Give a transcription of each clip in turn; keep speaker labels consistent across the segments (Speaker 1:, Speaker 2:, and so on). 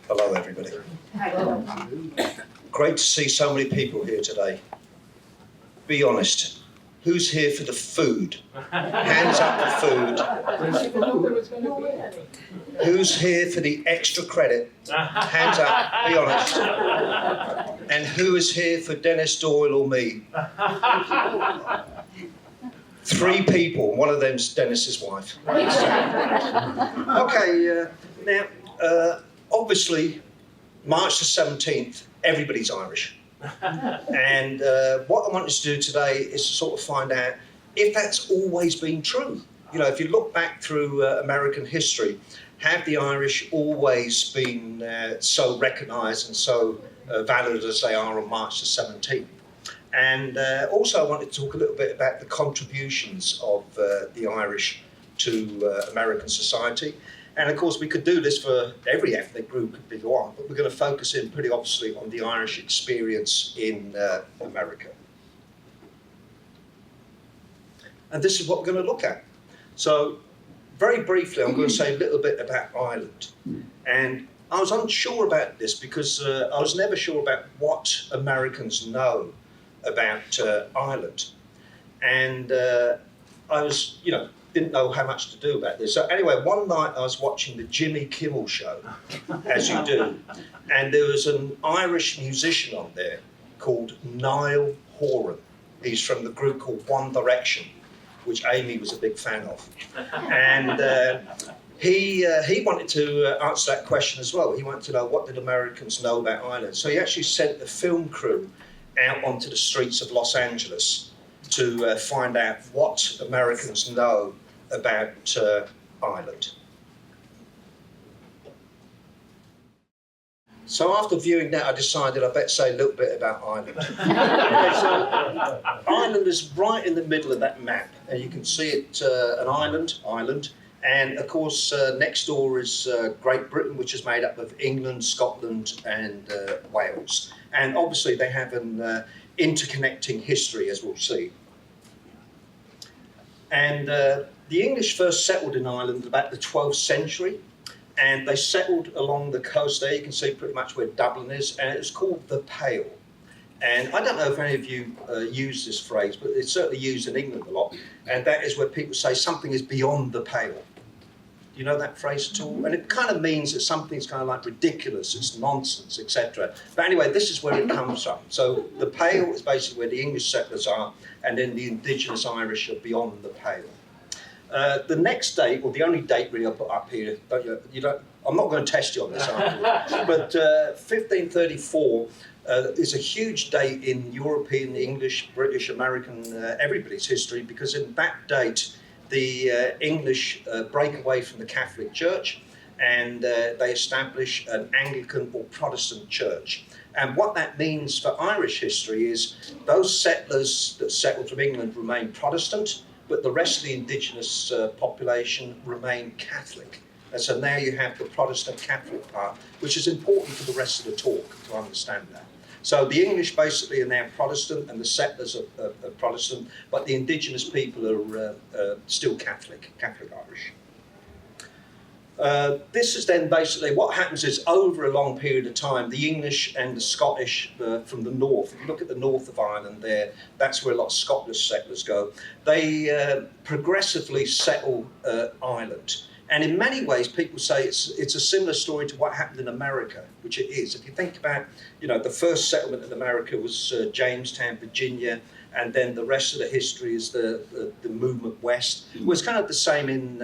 Speaker 1: Hello, everybody. Great to see so many people here today. Be honest, who's here for the food? Hands up for food. Who's here for the extra credit? Hands up, be honest. And who is here for Dennis Doyle or me? 3 people, one of them's Dennis's wife. Okay, now, obviously, March the 17th, everybody's Irish. And what I wanted to do today is to sort of find out if that's always been true. You know, if you look back through American history, have the Irish always been so recognised and so valued as they are on March the 17th? And also I wanted to talk a little bit about the contributions of the Irish to American society. And of course we could do this for every ethnic group if we go on, but we're going to focus in pretty obviously on the Irish experience in America. And this is what we're going to look at. So very briefly I'm going to say a little bit about Ireland. And I was unsure about this because I was never sure about what Americans know about Ireland, and I was, didn't know how much to do about this. So anyway, one night I was watching the Jimmy Kimmel show, as you do, and there was an Irish musician on there called Niall Horan. He's from the group called One Direction, which Amy was a big fan of, and he wanted to answer that question as well. He wanted to know what did Americans know about Ireland. So he actually sent the film crew out onto the streets of Los Angeles to find out what Americans know about Ireland. So after viewing that, I decided I better say a little bit about Ireland. Okay, so Ireland is right in the middle of that map, and you can see it, an island, and of course next door is Great Britain, which is made up of England, Scotland and Wales. And obviously they have an interconnecting history, as we'll see. And the English first settled in Ireland about the 12th century, and they settled along the coast there. You can see pretty much where Dublin is, and it's called the Pale. And I don't know if any of you use this phrase, but it's certainly used in England a lot, and that is where people say something is beyond the pale. You know that phrase at all? And it kind of means that something's kind of like ridiculous, it's nonsense, etc. But anyway, this is where it comes from. So the Pale is basically where the English settlers are, and then the indigenous Irish are beyond the Pale. The next date, or the only date really I put up here, I'm not going to test you on this afterwards, but 1534 is a huge date in European, English, British, American, everybody's history, because in that date, the English break away from the Catholic Church, and they establish an Anglican or Protestant church. And what that means for Irish history is those settlers that settled from England remain Protestant, but the rest of the indigenous population remain Catholic. And so now you have the Protestant Catholic part, which is important for the rest of the talk to understand that. So the English basically are now Protestant and the settlers are Protestant, but the indigenous people are still Catholic Irish. This is then basically what happens is over a long period of time, the English and the Scottish from the north, if you look at the north of Ireland there, that's where a lot of Scottish settlers go, they progressively settle Ireland. And in many ways, people say it's a similar story to what happened in America, which it is. If you think about, the first settlement in America was Jamestown, Virginia, and then the rest of the history is the movement west. It was kind of the same in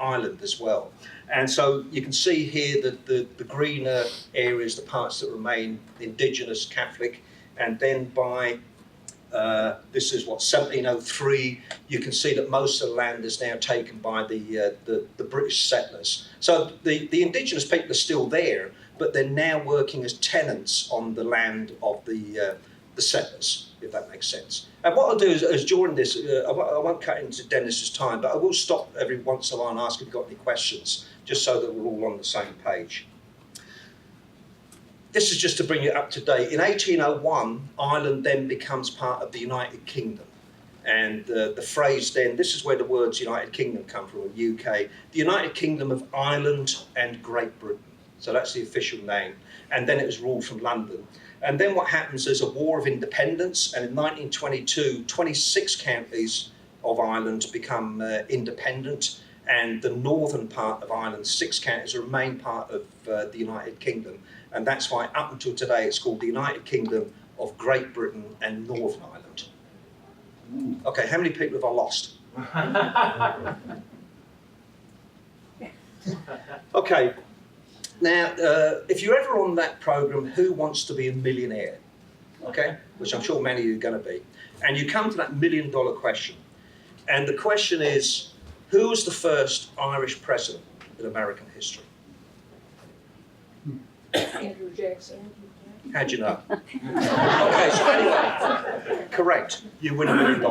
Speaker 1: Ireland as well. And so you can see here that the greener areas, the parts that remain indigenous Catholic, and then by this is 1703. You can see that most of the land is now taken by the British settlers. So the indigenous people are still there, but they're now working as tenants on the land of the settlers, if that makes sense. And what I'll do is during this, I won't cut into Dennis's time, but I will stop every once in a while and ask if you've got any questions, just so that we're all on the same page. This is just to bring it up to date. In 1801, Ireland then becomes part of the United Kingdom. And the phrase then, this is where the words United Kingdom come from, UK, the United Kingdom of Ireland and Great Britain. So that's the official name. And then it was ruled from London. And then what happens is a war of independence, and in 1922, 26 counties of Ireland become independent, and the northern part of Ireland, 6 counties, remain part of the United Kingdom. And that's why up until today it's called the United Kingdom of Great Britain and Northern Ireland. Okay, how many people have I lost? Okay, now if you're ever on that program, Who Wants to Be a Millionaire? Okay, which I'm sure many of you are going to be. And you come to that $1 million question. And the question is, who was the first Irish president in American history?
Speaker 2: Andrew Jackson.
Speaker 1: How'd you know? Okay, so anyway, correct. You win $1 million.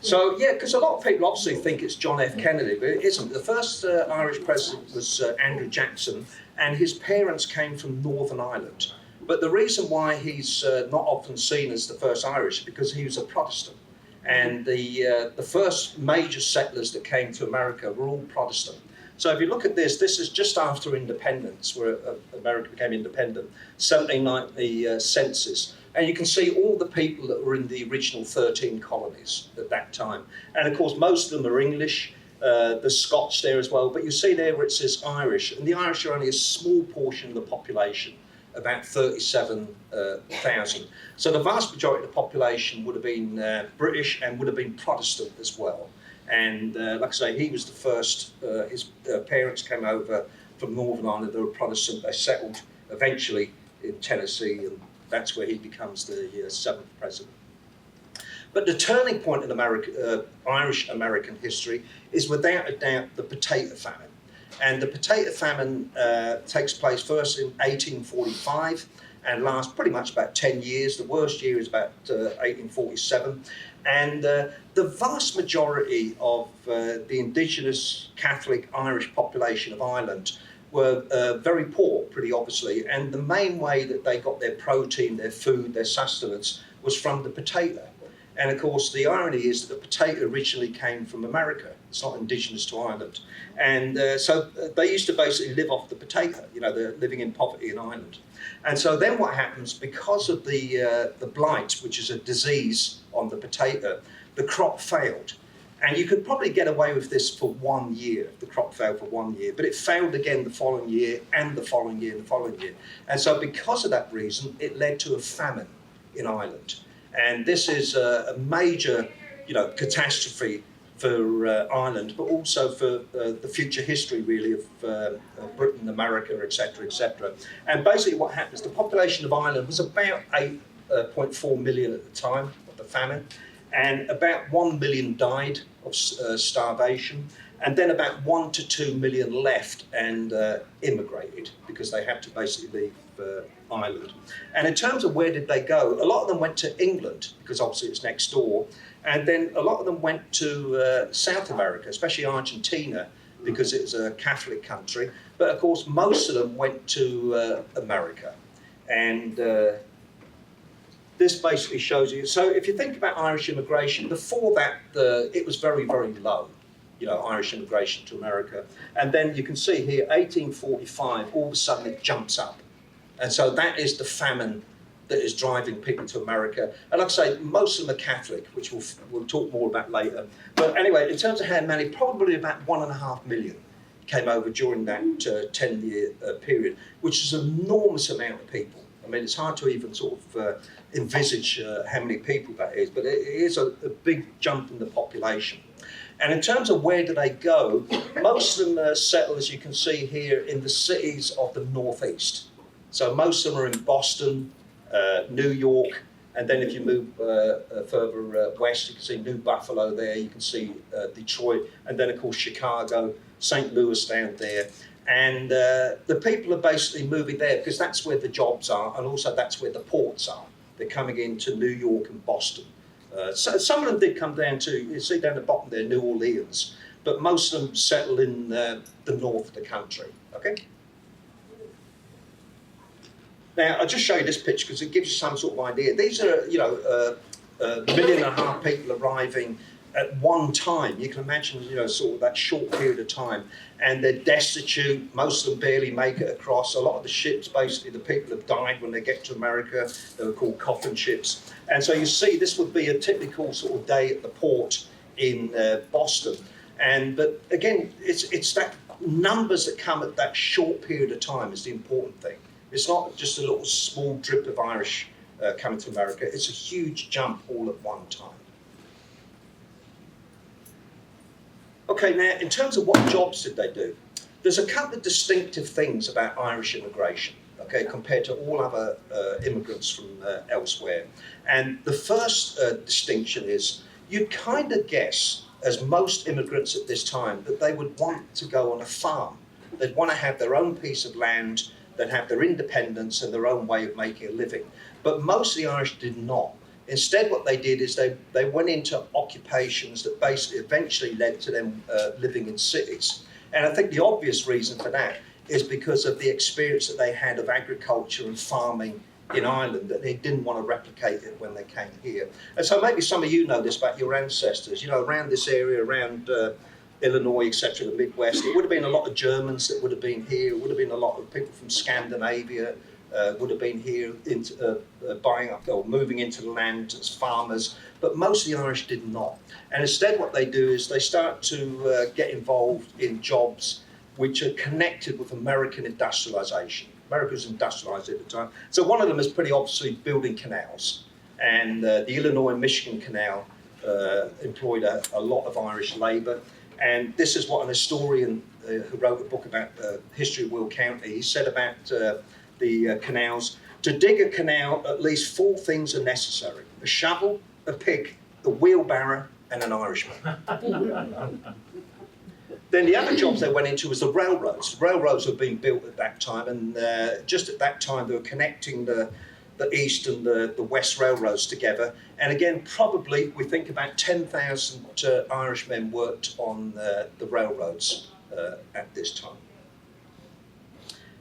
Speaker 1: So yeah, because a lot of people obviously think it's John F. Kennedy, but it isn't. The first Irish president was Andrew Jackson, and his parents came from Northern Ireland. But the reason why he's not often seen as the first Irish is because he was a Protestant. And the first major settlers that came to America were all Protestant. So if you look at this is just after independence, where America became independent, 1790 census. And you can see all the people that were in the original 13 colonies at that time. And of course, most of them are English. There's Scots there as well. But you see there where it says Irish. And the Irish are only a small portion of the population, about 37,000. So the vast majority of the population would have been British and would have been Protestant as well. And like I say, he was the first, his parents came over from Northern Ireland, they were Protestant, they settled eventually in Tennessee, and that's where he becomes the 7th president. But the turning point in Irish American history is without a doubt the potato famine. And the potato famine takes place first in 1845 and lasts pretty much about 10 years. The worst year is about 1847. And the vast majority of the indigenous Catholic Irish population of Ireland were very poor, pretty obviously. And the main way that they got their protein, their food, their sustenance was from the potato. And of course, the irony is that the potato originally came from America. It's not indigenous to Ireland. And so they used to basically live off the potato. You know, they're living in poverty in Ireland. And so then what happens, because of the blight, which is a disease on the potato, the crop failed. And you could probably get away with this for 1 year. The crop failed for 1 year, but it failed again the following year and the following year and the following year. And so because of that reason, it led to a famine in Ireland. And this is a major, catastrophe for Ireland, but also for the future history, really, of Britain, America, etc., etc. And basically what happens, the population of Ireland was about 8.4 million at the time of the famine, and about 1 million died of starvation, and then about 1 to 2 million left and immigrated because they had to basically leave Ireland. And in terms of where did they go, a lot of them went to England because obviously it's next door, and then a lot of them went to South America, especially Argentina, because it was a Catholic country. But of course, most of them went to America. And this basically shows you, so if you think about Irish immigration, before that, it was very, very low, Irish immigration to America. And then you can see here, 1845, all of a sudden it jumps up. And so that is the famine that is driving people to America. And like I say, most of them are Catholic, which we'll talk more about later. But anyway, in terms of how many, probably about 1.5 million came over during that 10-year period, which is an enormous amount of people. I mean, it's hard to even sort of envisage how many people that is, but it is a big jump in the population. And in terms of where do they go, most of them settle, as you can see here, in the cities of the Northeast. So most of them are in Boston, New York, and then if you move further west, you can see New Buffalo there, you can see Detroit, and then of course Chicago, St. Louis down there. And the people are basically moving there because that's where the jobs are, and also that's where the ports are. They're coming into New York and Boston. So some of them did come down to, you see down the bottom there, New Orleans, but most of them settle in the north of the country, okay? Now, I'll just show you this picture because it gives you some sort of idea. These are, 1.5 million people arriving at one time. You can imagine, sort of that short period of time, and they're destitute. Most of them barely make it across. A lot of the ships, basically, the people have died when they get to America. They were called coffin ships. And so you see, this would be a typical sort of day at the port in Boston. But again, it's that numbers that come at that short period of time is the important thing. It's not just a little small drip of Irish coming to America. It's a huge jump all at one time. Okay, now in terms of what jobs did they do, there's a couple of distinctive things about Irish immigration, okay, compared to all other immigrants from elsewhere. And the first distinction is you'd kind of guess, as most immigrants at this time, that they would want to go on a farm. They'd want to have their own piece of land, they'd have their independence and their own way of making a living. But most of the Irish did not. Instead, what they did is they went into occupations that basically eventually led to them living in cities. And I think the obvious reason for that is because of the experience that they had of agriculture and farming in Ireland, that they didn't want to replicate it when they came here. And so maybe some of you know this about your ancestors, around this area, around Illinois, etc., the Midwest. It would have been a lot of Germans that would have been here. It would have been a lot of people from Scandinavia would have been here buying up or moving into the land as farmers, but most of the Irish did not. And instead what they do is they start to get involved in jobs which are connected with American industrialization. America was industrialized at the time. So one of them is pretty obviously building canals. And the Illinois and Michigan Canal employed a lot of Irish labor. And this is what an historian who wrote a book about the history of Will County, he said about the canals. To dig a canal, at least 4 things are necessary: a shovel, a pick, a wheelbarrow, and an Irishman. Then the other jobs they went into was the railroads. The railroads were being built at that time, and just at that time they were connecting the east and the west railroads together. And again, probably we think about 10,000 Irishmen worked on the railroads at this time.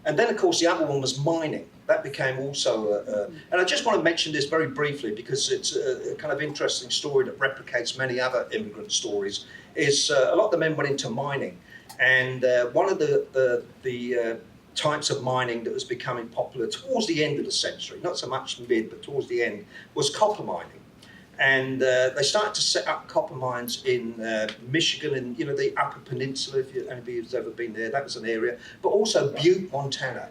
Speaker 1: And then, of course, the other one was mining. That became also, and I just want to mention this very briefly because it's a kind of interesting story that replicates many other immigrant stories, is a lot of the men went into mining. And one of the types of mining that was becoming popular towards the end of the century, not so much mid, but towards the end, was copper mining. And they started to set up copper mines in Michigan and the Upper Peninsula, if anybody has ever been there, that was an area, but also Butte, Montana.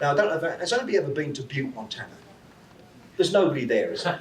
Speaker 1: Now, I don't know, has anybody ever been to Butte, Montana? There's nobody there, is there?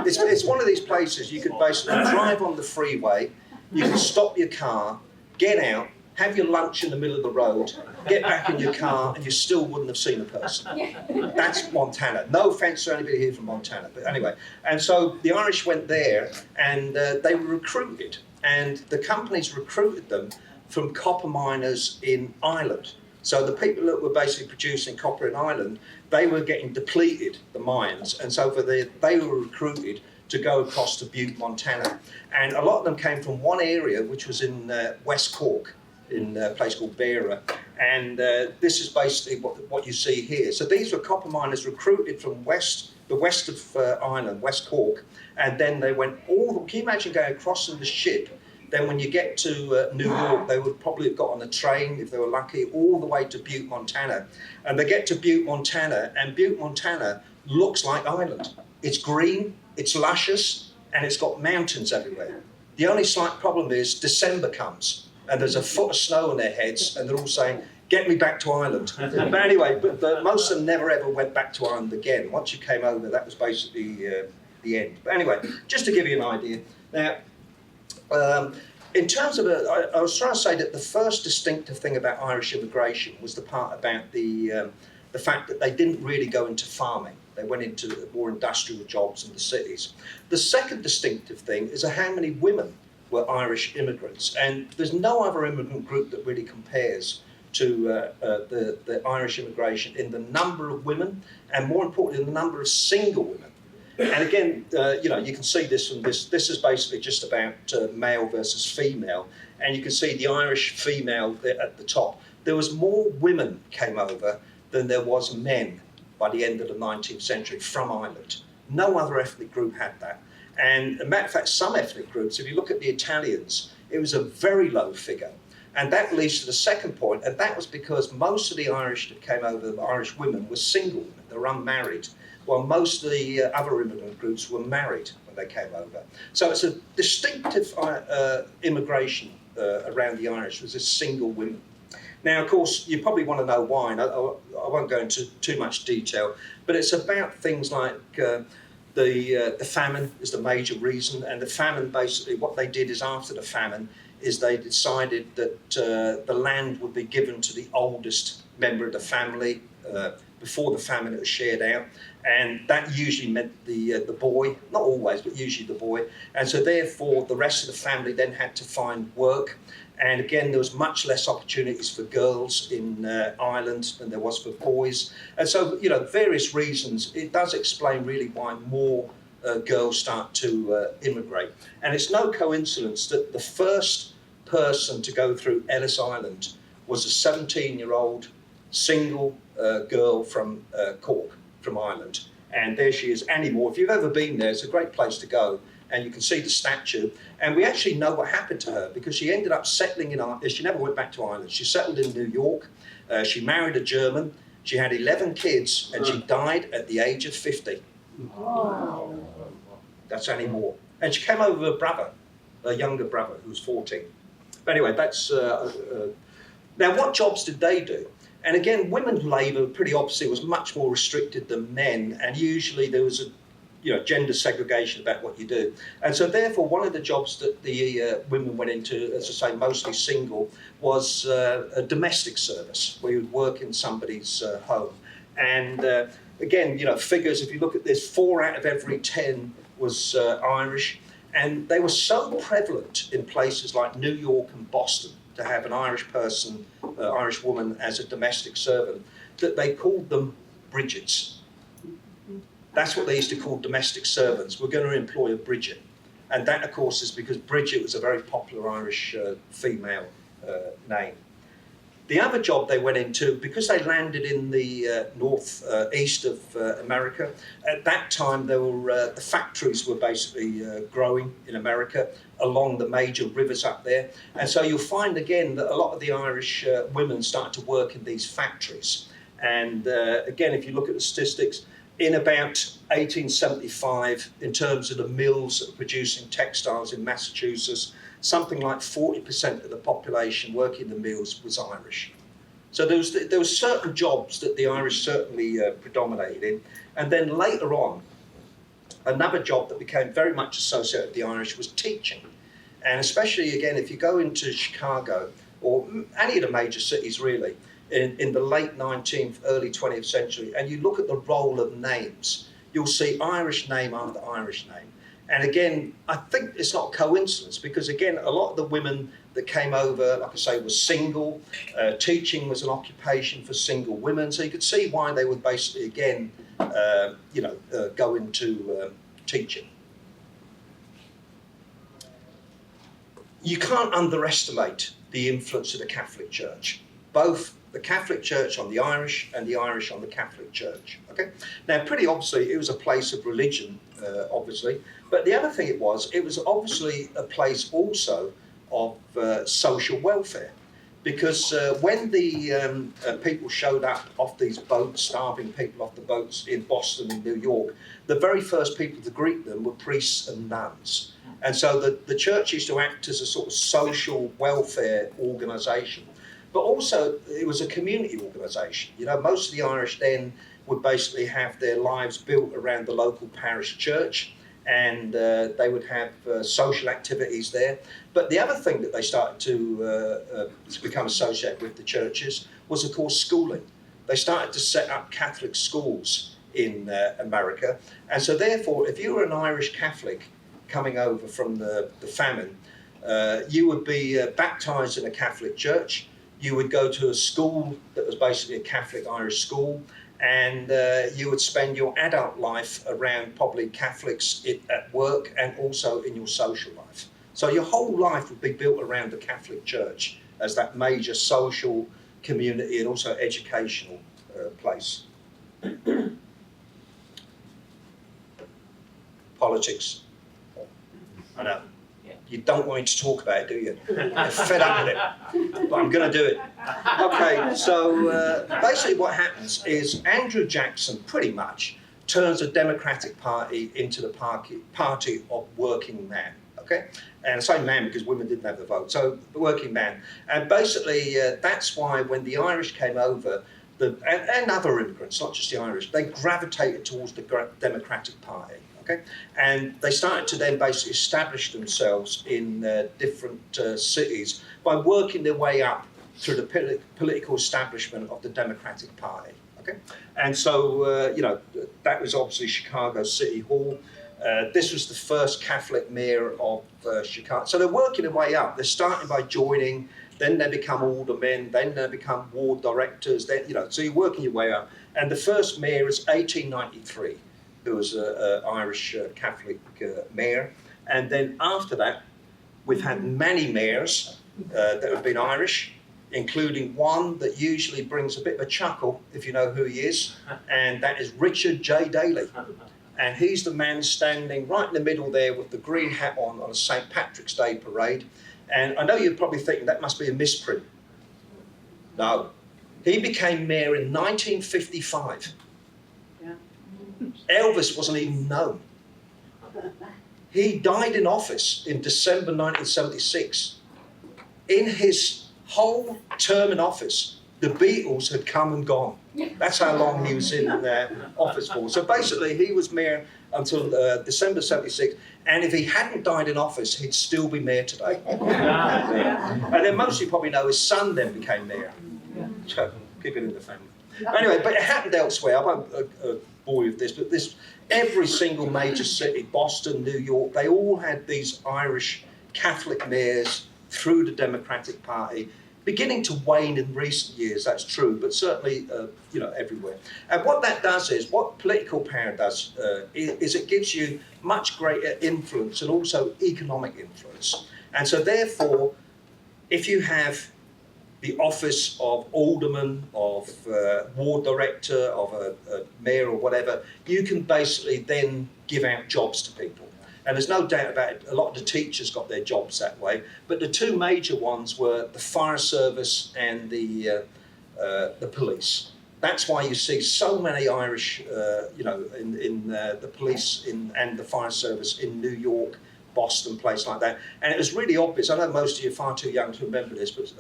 Speaker 1: It's one of these places you could basically drive on the freeway, you can stop your car, get out, have your lunch in the middle of the road, get back in your car, and you still wouldn't have seen a person. That's Montana. No offence to anybody here from Montana, but anyway. And so the Irish went there, and they were recruited, and the companies recruited them from copper miners in Ireland. So the people that were basically producing copper in Ireland, they were getting depleted, the mines, and so they were recruited to go across to Butte, Montana. And a lot of them came from one area, which was in West Cork, in a place called Beara. And this is basically what you see here. So these were copper miners recruited from the west of Ireland, West Cork, and then they went can you imagine going across in the ship? Then when you get to New York, they would probably have got on a train, if they were lucky, all the way to Butte, Montana. And they get to Butte, Montana, and Butte, Montana looks like Ireland. It's green, it's luscious, and it's got mountains everywhere. The only slight problem is December comes, and there's a foot of snow on their heads, and they're all saying, "Get me back to Ireland." But anyway, but most of them never ever went back to Ireland again. Once you came over, that was basically the end. But anyway, just to give you an idea. Now, in terms of, I was trying to say that the first distinctive thing about Irish immigration was the part about the fact that they didn't really go into farming. They went into more industrial jobs in the cities. The second distinctive thing is how many women were Irish immigrants. And there's no other immigrant group that really compares to the Irish immigration in the number of women, and more importantly, the number of single women. And again, you can see this from this. This is basically just about male versus female. And you can see the Irish female at the top. There was more women came over than there was men by the end of the 19th century from Ireland. No other ethnic group had that. And as a matter of fact, some ethnic groups, if you look at the Italians, it was a very low figure. And that leads to the second point, and that was because most of the Irish that came over, the Irish women, were single women, they were unmarried, while most of the other immigrant groups were married when they came over. So it's a distinctive immigration around the Irish, was this single women. Now, of course, you probably want to know why, and I won't go into too much detail, but it's about things like the famine is the major reason, and the famine, basically, what they did is after the famine, is they decided that the land would be given to the oldest member of the family. Before the famine, it was shared out, and that usually meant the boy, not always, but usually the boy. And so therefore, the rest of the family then had to find work. And again, there was much less opportunities for girls in Ireland than there was for boys. And so, you know, various reasons, it does explain really why more girls start to immigrate. And it's no coincidence that the first person to go through Ellis Island was a 17-year-old single girl from Cork, from Ireland. And there she is, Annie Moore. If you've ever been there, it's a great place to go. And you can see the statue. And we actually know what happened to her, because she ended up settling in Ireland. She never went back to Ireland. She settled in New York. She married a German. She had 11 kids, and she died at the age of 50. Oh. That's Annie Moore. And she came over with a brother, a younger brother, who was 14. But anyway, that's... Now, what jobs did they do? And again, women's labour, pretty obviously, was much more restricted than men, and usually there was a gender segregation about what you do. And so therefore, one of the jobs that the women went into, as I say, mostly single, was a domestic service, where you would work in somebody's home. And again, figures, if you look at this, 4 out of every 10 was Irish. And they were so prevalent in places like New York and Boston to have an Irish person, Irish woman as a domestic servant, that they called them Bridgets. That's what they used to call domestic servants. We're going to employ a Bridget. And that, of course, is because Bridget was a very popular Irish female name. The other job they went into, because they landed in the northeast of America, at that time the factories were basically growing in America along the major rivers up there. And so you'll find again that a lot of the Irish women start to work in these factories. And again, if you look at the statistics, in about 1875, in terms of the mills that were producing textiles in Massachusetts, something like 40% of the population working in the mills was Irish. So there were certain jobs that the Irish certainly predominated in. And then later on, another job that became very much associated with the Irish was teaching. And especially, again, if you go into Chicago, or any of the major cities really, in the late 19th, early 20th century, and you look at the role of names, you'll see Irish name after Irish name. And again, I think it's not a coincidence, because again, a lot of the women that came over, like I say, were single. Teaching was an occupation for single women. So you could see why they would basically, again, go into teaching. You can't underestimate the influence of the Catholic Church, both the Catholic Church on the Irish and the Irish on the Catholic Church. Okay. Now, pretty obviously, it was a place of religion, obviously, but the other thing it was obviously a place also of social welfare, because when the people showed up off these boats, starving people off the boats in Boston and New York, the very first people to greet them were priests and nuns. And so the church used to act as a sort of social welfare organisation. But also, it was a community organisation. Most of the Irish then would basically have their lives built around the local parish church, and they would have social activities there. But the other thing that they started to become associated with the churches was, of course, schooling. They started to set up Catholic schools in America. And so therefore, if you were an Irish Catholic coming over from the famine, you would be baptised in a Catholic church. You would go to a school that was basically a Catholic Irish school, and you would spend your adult life around probably Catholics at work and also in your social life. So your whole life would be built around the Catholic Church as that major social community and also educational place. Politics. I know. You don't want me to talk about it, do you? I'm fed up with it, but I'm going to do it. Okay, so basically what happens is Andrew Jackson pretty much turns the Democratic Party into the party of working man, okay? And I say man because women didn't have the vote, so the working man. And basically that's why when the Irish came over, and other immigrants, not just the Irish, they gravitated towards the Democratic Party. Okay? And they started to then basically establish themselves in different cities by working their way up through the political establishment of the Democratic Party. Okay? And so, you know, that was obviously Chicago City Hall. This was the first Catholic mayor of Chicago. So they're working their way up. They're starting by joining, then they become aldermen, then they become ward directors. Then, you know, so you're working your way up. And the first mayor is 1893. Who was an Irish Catholic mayor. And then after that, we've had many mayors that have been Irish, including one that usually brings a bit of a chuckle, if you know who he is, and that is Richard J. Daley. And he's the man standing right in the middle there with the green hat on a St. Patrick's Day parade. And I know you're probably thinking that must be a misprint. No. He became mayor in 1955. Elvis wasn't even known. He died in office in December 1976. In his whole term in office, the Beatles had come and gone. That's how long he was in office for. So basically, he was mayor until December 76. And if he hadn't died in office, he'd still be mayor today. And then most of you probably know his son then became mayor. So keep it in the family. Anyway, but it happened elsewhere. I won't bore you with this, but every single major city, Boston, New York, they all had these Irish Catholic mayors through the Democratic Party, beginning to wane in recent years, that's true, but certainly, you know, everywhere. And what that does is, what political power does, is it gives you much greater influence and also economic influence. And so therefore, if you have the office of alderman, of ward director, of a mayor or whatever, you can basically then give out jobs to people. And there's no doubt about it, a lot of the teachers got their jobs that way, but the two major ones were the fire service and the police. That's why you see so many Irish, you know, in the police and the fire service in New York, Boston, place like that. And it was really obvious. I know most of you are far too young to remember this, but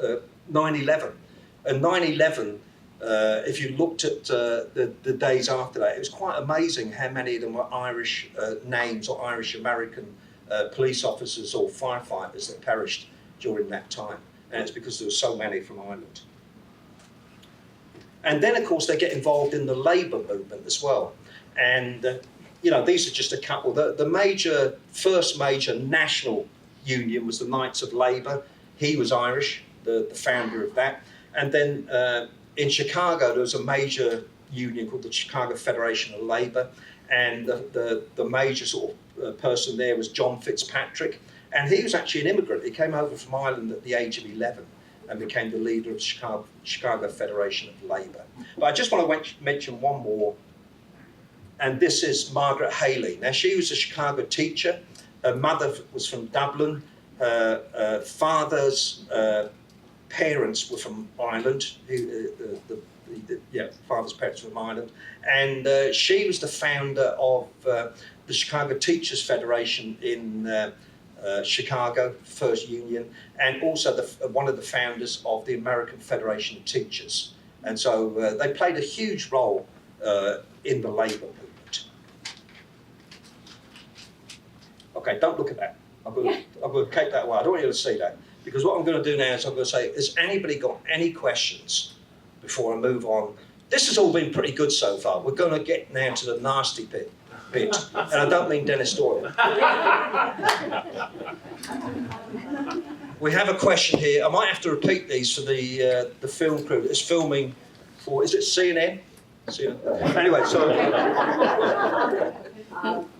Speaker 1: 9/11. And 9/11, if you looked at the days after that, it was quite amazing how many of them were Irish names or Irish American police officers or firefighters that perished during that time. And it's because there were so many from Ireland. And then, of course, they get involved in the labour movement as well. And you know, these are just a couple. The first major national union was the Knights of Labour. He was Irish, the founder of that. And then in Chicago, there was a major union called the Chicago Federation of Labour. And the major sort of person there was John Fitzpatrick. And he was actually an immigrant. He came over from Ireland at the age of 11 and became the leader of the Chicago Federation of Labour. But I just want to mention one more. And this is Margaret Haley. Now, she was a Chicago teacher. Her mother was from Dublin. Her father's parents were from Ireland. Father's parents were from Ireland. And she was the founder of the Chicago Teachers Federation in Chicago, first union, and also one of the founders of the American Federation of Teachers. And so they played a huge role in the labour movement. Okay, don't look at that. I'm going to take that away. I don't want you to see that. Because what I'm going to do now is I'm going to say, has anybody got any questions before I move on? This has all been pretty good so far. We're going to get now to the nasty bit. And I don't mean Dennis Doyle. We have a question here. I might have to repeat these for the film crew that's filming for, is it CNN? Anyway, so...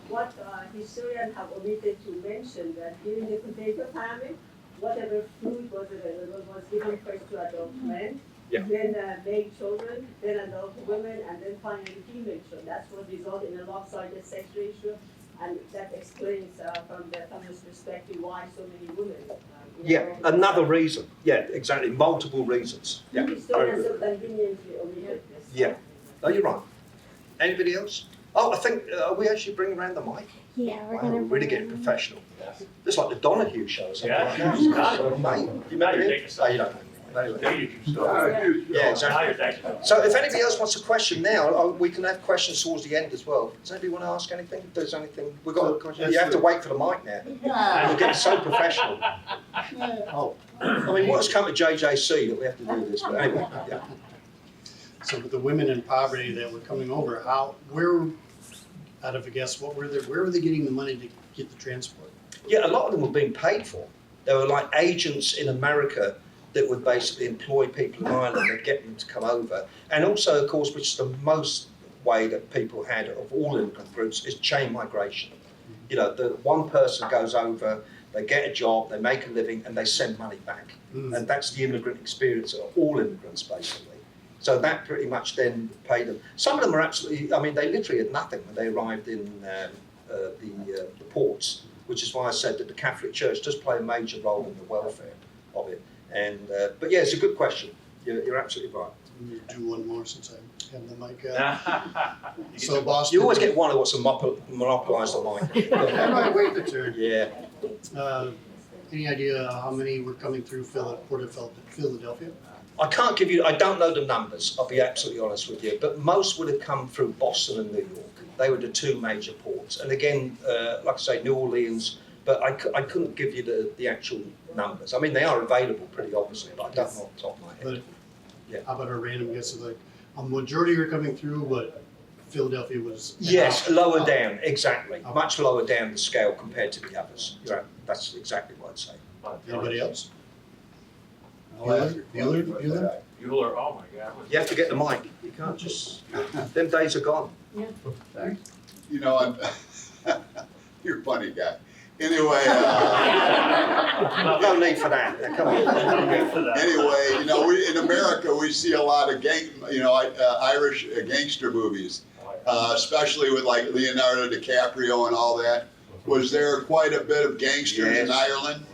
Speaker 2: What historians have omitted to mention that during the potato famine, whatever food was available was given first to adult men, then male children, then adult women, and then finally female children. That's what resulted in a lopsided sex ratio And that explains from the family's perspective why so many women.
Speaker 1: Yeah, another reason. Yeah, exactly. Multiple reasons. Yeah.
Speaker 2: Historians so conveniently omitted this.
Speaker 1: Yeah. Oh, you're right. Anybody else? Oh, I think, are we actually bringing around the mic?
Speaker 3: Yeah, we're
Speaker 1: Wow,
Speaker 3: gonna
Speaker 1: we're really getting professional. It's like the Donahue show or something like that. Mate, you remember him? Oh, you don't know. Anyway. Yeah, exactly. So if anybody else wants a question now, we can have questions towards the end as well. Does anybody want to ask anything? If there's anything, we've got a question. You have to wait for the mic now. We're getting so professional.
Speaker 4: Oh,
Speaker 1: I mean, what's come to JJC that we have to do this? But anyway, yeah.
Speaker 4: so with the women in poverty that were coming over, where, out of a guess, where were they getting the money to get the transport?
Speaker 1: Yeah, a lot of them were being paid for. They were like agents in America that would basically employ people in Ireland and get them to come over. And also, of course, which is the most way that people had of all immigrant groups, is chain migration. You know, the one person goes over, they get a job, they make a living, and they send money back. And that's the immigrant experience of all immigrants, basically. So that pretty much then paid them. Some of them are absolutely, I mean, they literally had nothing when they arrived in the ports, which is why I said that the Catholic Church does play a major role in the welfare of it. And but yeah, it's a good question. You're absolutely right.
Speaker 4: Do one more since I have the mic. So Boston.
Speaker 1: You always get one who wants to monopolise the mic.
Speaker 4: I wait the turn.
Speaker 1: Yeah.
Speaker 4: Any idea how many were coming through Port of Philadelphia?
Speaker 1: I can't give you, I don't know the numbers, I'll be absolutely honest with you, but most would have come through Boston and New York. They were the two major ports. And again, like I say, New Orleans, but I couldn't give you the actual numbers. I mean, they are available pretty obviously, but I don't know off the top of my head.
Speaker 4: But how about a random guess of like, a majority are coming through, but Philadelphia was...
Speaker 1: Yes, lower down, exactly. Much lower down the scale compared to the others. That's exactly what I'd say.
Speaker 4: Anybody else?
Speaker 5: Bueller, oh my God.
Speaker 1: You have to get the mic. You can't just, them days are gone.
Speaker 6: Thanks. You know, you're a funny guy. Anyway,
Speaker 1: No need for that. Now, come on.
Speaker 6: anyway, you know, in America, we see a lot of Irish gangster movies, especially with like Leonardo DiCaprio and all that. Was there quite a bit of gangsters in Ireland?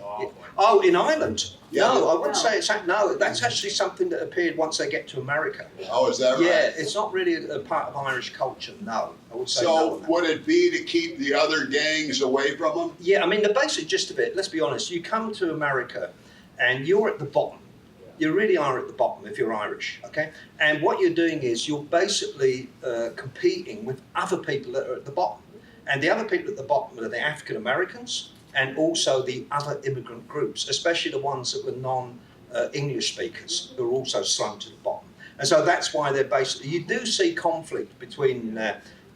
Speaker 1: Oh, in Ireland?
Speaker 6: Yeah.
Speaker 1: No, I wouldn't say it's no. That's actually something that appeared once they get to America.
Speaker 6: Oh, is that right?
Speaker 1: Yeah, it's not really a part of Irish culture. No, I would say no.
Speaker 6: So would it be to keep the other gangs away from them?
Speaker 1: Yeah, I mean the basic gist of it. Let's be honest. You come to America, and you're at the bottom. You really are at the bottom if you're Irish, okay? And what you're doing is you're basically competing with other people that are at the bottom. And the other people at the bottom are the African Americans and also the other immigrant groups, especially the ones that were non-English speakers, who are also slumped to the bottom. And so that's why they're basically, you do see conflict between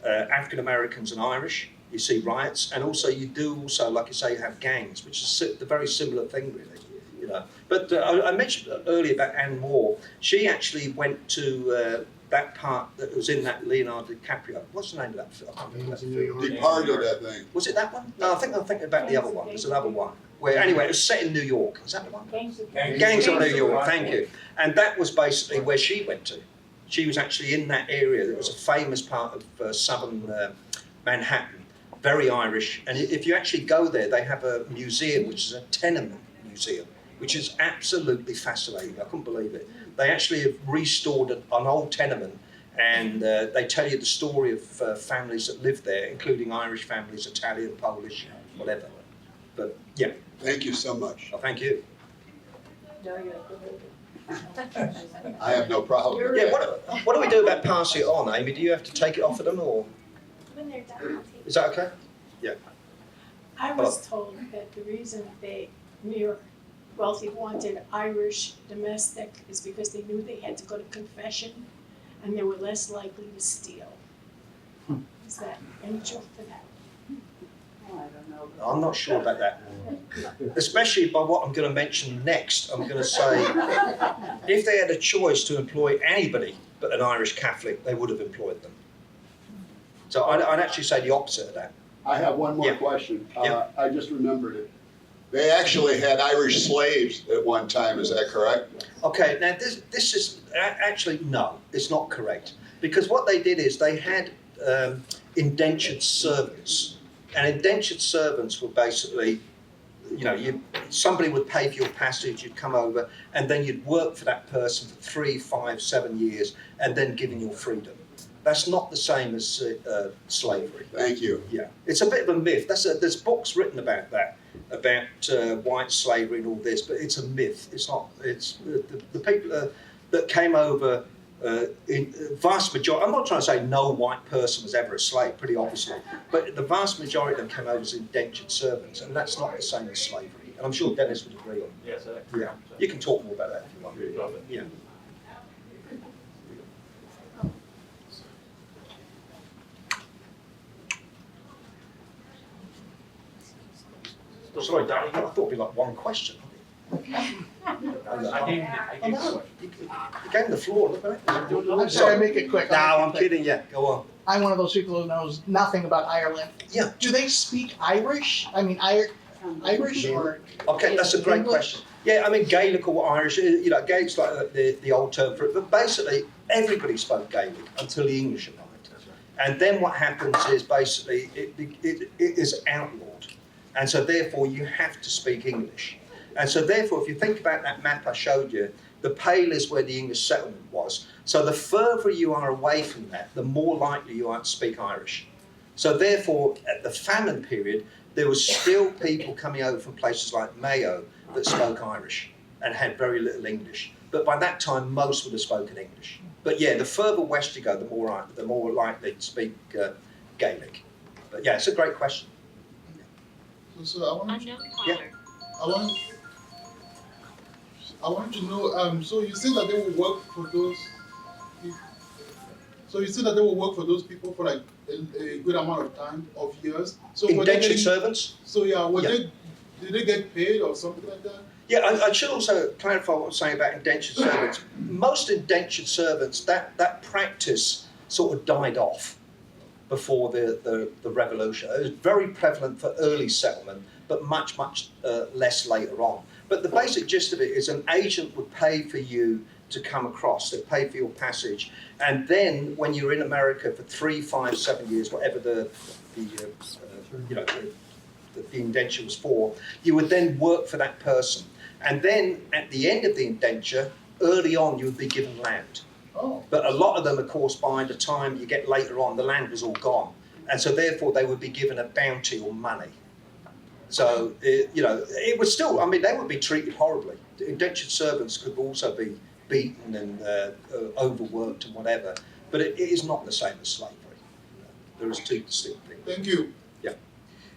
Speaker 1: African Americans and Irish. You see riots, and also you do also, like you say, have gangs, which is a very similar thing, really. You know, but I mentioned earlier about Anne Moore. She actually went to that part that was in that Leonardo DiCaprio. What's the name of that film? I can't remember that film.
Speaker 6: Departed, I think.
Speaker 1: Was it that one? No, I think I'm thinking about the other one. There's another one. Where anyway, it was set in New York. Is that the one? Gangs of New York. Thank you. And that was basically where she went to. She was actually in that area. It was a famous part of southern Manhattan, very Irish. And if you actually go there, they have a museum, which is a tenement museum, which is absolutely fascinating. I couldn't believe it. They actually have restored an old tenement, and they tell you the story of families that lived there, including Irish families, Italian, Polish, whatever. But yeah.
Speaker 6: Thank you so much.
Speaker 1: Oh, thank you.
Speaker 6: I have no problem.
Speaker 1: Yeah. What do we do about passing it on, Amy? Do you have to take it off of them, or
Speaker 3: When they're done, I'll take
Speaker 1: is that okay? Yeah.
Speaker 7: I was told that the reason New York wealthy wanted Irish domestic is because they knew they had to go to confession and they were less likely to steal. Is that any truth to that?
Speaker 1: I'm not sure about that. Especially by what I'm going to mention next. I'm going to say, if they had a choice to employ anybody but an Irish Catholic, they would have employed them. So I'd actually say the opposite of that.
Speaker 6: I have one more question. I just remembered it. They actually had Irish slaves at one time, is that correct?
Speaker 1: Okay, now this is actually, no, it's not correct. Because what they did is they had indentured servants And indentured servants were basically, somebody would pay for your passage, you'd come over, and then you'd work for that person for 3, 5, 7 years, and then given your freedom. That's not the same as slavery.
Speaker 6: Thank you.
Speaker 1: Yeah, it's a bit of a myth. There's books written about that, about white slavery and all this, but it's a myth. It's not. It's the people that came over. In vast majority, I'm not trying to say no white person was ever a slave, pretty obviously, but the vast majority of them came over as indentured servants, and that's not the same as slavery. And I'm sure Dennis would agree on.
Speaker 5: Yes,
Speaker 1: Yeah, you can talk more about that if you want.
Speaker 5: Love it.
Speaker 1: Yeah. Sorry, Danny, I thought it'd be like one question.
Speaker 5: I gave you the question.
Speaker 1: You gave him the floor, look at it.
Speaker 8: I'm sorry, make it quick.
Speaker 1: No, I'm kidding, yeah, go on.
Speaker 8: I'm one of those people who knows nothing about Ireland.
Speaker 1: Yeah.
Speaker 8: Do they speak Irish? I mean, Irish or?
Speaker 1: Okay, that's a great
Speaker 8: English?
Speaker 1: question. Yeah, I mean, Gaelic or Irish, Gaelic's like the old term for it, but basically everybody spoke Gaelic until the English arrived. And then what happens is basically it is outlawed. And so therefore you have to speak English. And so therefore, if you think about that map I showed you, the Pale is where the English settlement was. So the further you are away from that, the more likely you are to speak Irish. So therefore, at the famine period, there was still people coming over from places like Mayo that spoke Irish and had very little English. But by that time, most would have spoken English. But yeah, the further west you go, the more likely to speak Gaelic. But yeah, it's a great question.
Speaker 9: So I wanted
Speaker 1: Yeah.
Speaker 9: to know. So you said that they will work for those. So you said that they will work for those people for like a good amount of time, of years. So were they
Speaker 1: Indentured
Speaker 9: getting,
Speaker 1: servants?
Speaker 9: So yeah,
Speaker 1: Yeah.
Speaker 9: Did they get paid or something like that?
Speaker 1: Yeah, I should also clarify what I'm saying about indentured servants. Most indentured servants, that practice sort of died off before the revolution. It was very prevalent for early settlement, but much less later on. But the basic gist of it is an agent would pay for you to come across, they'd pay for your passage, and then when you're in America for 3, 5, 7 years, whatever the indenture was for, you would then work for that person. And then at the end of the indenture, early on, you would be given land.
Speaker 9: Oh.
Speaker 1: But a lot of them, of course, by the time you get later on, the land was all gone. And so therefore, they would be given a bounty or money. So, it was still, I mean, they would be treated horribly. Indentured servants could also be beaten and overworked and whatever. But it is not the same as slavery. There is two distinct things.
Speaker 9: Thank you.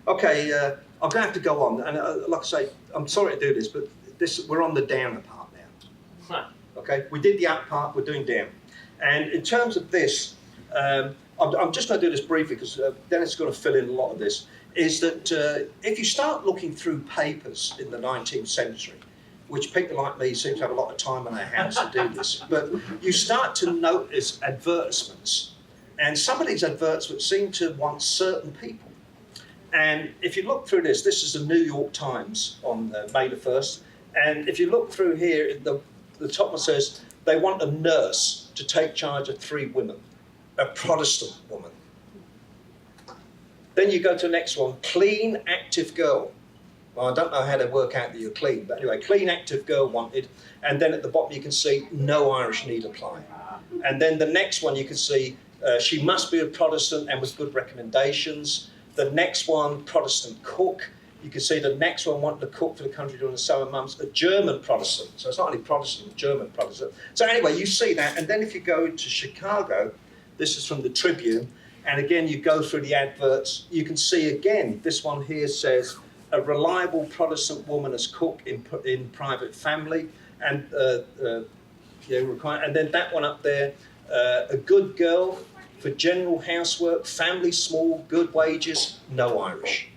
Speaker 1: Okay, I'm going to have to go on, and like I say, I'm sorry to do this, but we're on the downer part now. Okay, we did the up part, we're doing down. And in terms of this, I'm just going to do this briefly because Dennis is going to fill in a lot of this, is that if you start looking through papers in the 19th century, which people like me seem to have a lot of time on their hands to do this, but you start to notice advertisements, and some of these advertisements seem to want certain people. And if you look through this is the New York Times on May the 1st. And if you look through here, the top one says, they want a nurse to take charge of 3 women, a Protestant woman. Then you go to the next one, clean, active girl. Well, I don't know how to work out that you're clean, but anyway, clean, active girl wanted. And then at the bottom you can see, no Irish need apply. And then the next one you can see, she must be a Protestant and with good recommendations. The next one, Protestant cook. You can see the next one wanted to cook for the country during the summer months, a German Protestant. So it's not only Protestant, German Protestant. So anyway, you see that. And then if you go to Chicago, this is from the Tribune. And again, you go through the adverts. You can see again, this one here says, a reliable Protestant woman as cook in private family. And and then that one up there, a good girl for general housework, family small, good wages, no Irish.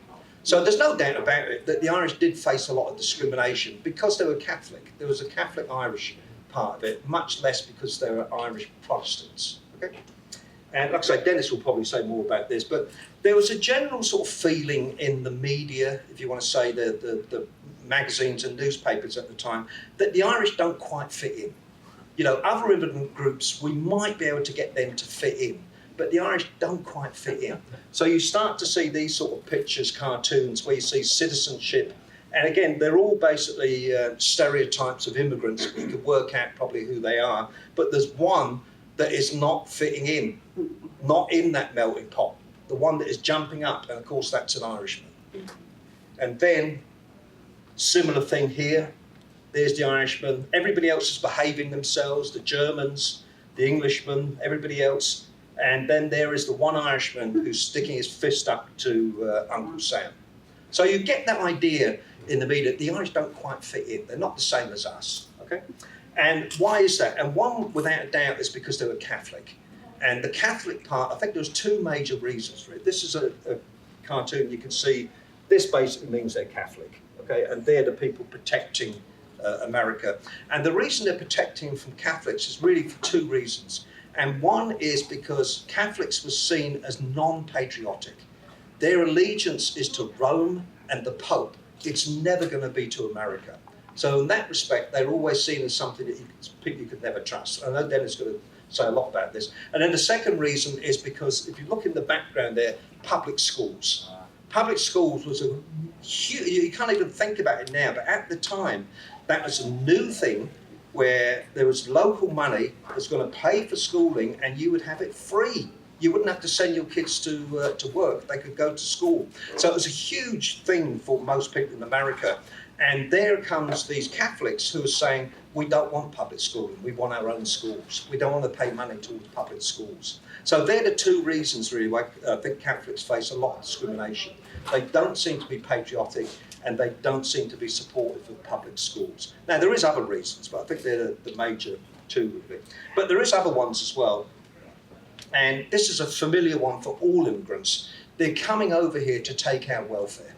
Speaker 1: So there's no doubt about it that the Irish did face a lot of discrimination because they were Catholic. There was a Catholic Irish part of it, much less because they were Irish Protestants. Okay? And like I say, Dennis will probably say more about this, but there was a general sort of feeling in the media, if you want to say the magazines and newspapers at the time, that the Irish don't quite fit in. Other immigrant groups, we might be able to get them to fit in. but the Irish don't quite fit in. So you start to see these sort of pictures, cartoons, where you see citizenship. And again, they're all basically stereotypes of immigrants. You could work out probably who they are. But there's one that is not fitting in, not in that melting pot. The one that is jumping up, and of course that's an Irishman. And then, similar thing here. There's the Irishman. Everybody else is behaving themselves, the Germans, the Englishmen, everybody else. And then there is the one Irishman who's sticking his fist up to Uncle Sam. So you get that idea in the media. The Irish don't quite fit in. They're not the same as us, okay? And why is that? And one, without a doubt, is because they were Catholic. And the Catholic part, I think there's two major reasons for it. This is a cartoon. You can see this basically means they're Catholic, okay? And they're the people protecting America. And the reason they're protecting from Catholics is really for two reasons. And one is because Catholics were seen as non-patriotic. Their allegiance is to Rome and the Pope. It's never going to be to America. So in that respect, they're always seen as something that people you could never trust. I know Dennis is going to say a lot about this. And then the second reason is because if you look in the background there, public schools. Public schools was a huge, you can't even think about it now, but at the time, that was a new thing where there was local money that was going to pay for schooling and you would have it free. You wouldn't have to send your kids to work. They could go to school. So it was a huge thing for most people in America. And there comes these Catholics who are saying, we don't want public schooling. We want our own schools. We don't want to pay money towards public schools. So they're the two reasons really why I think Catholics face a lot of discrimination. They don't seem to be patriotic and they don't seem to be supportive of public schools. Now there is other reasons, but I think they're the major two really. But there is other ones as well. And this is a familiar one for all immigrants. They're coming over here to take our welfare.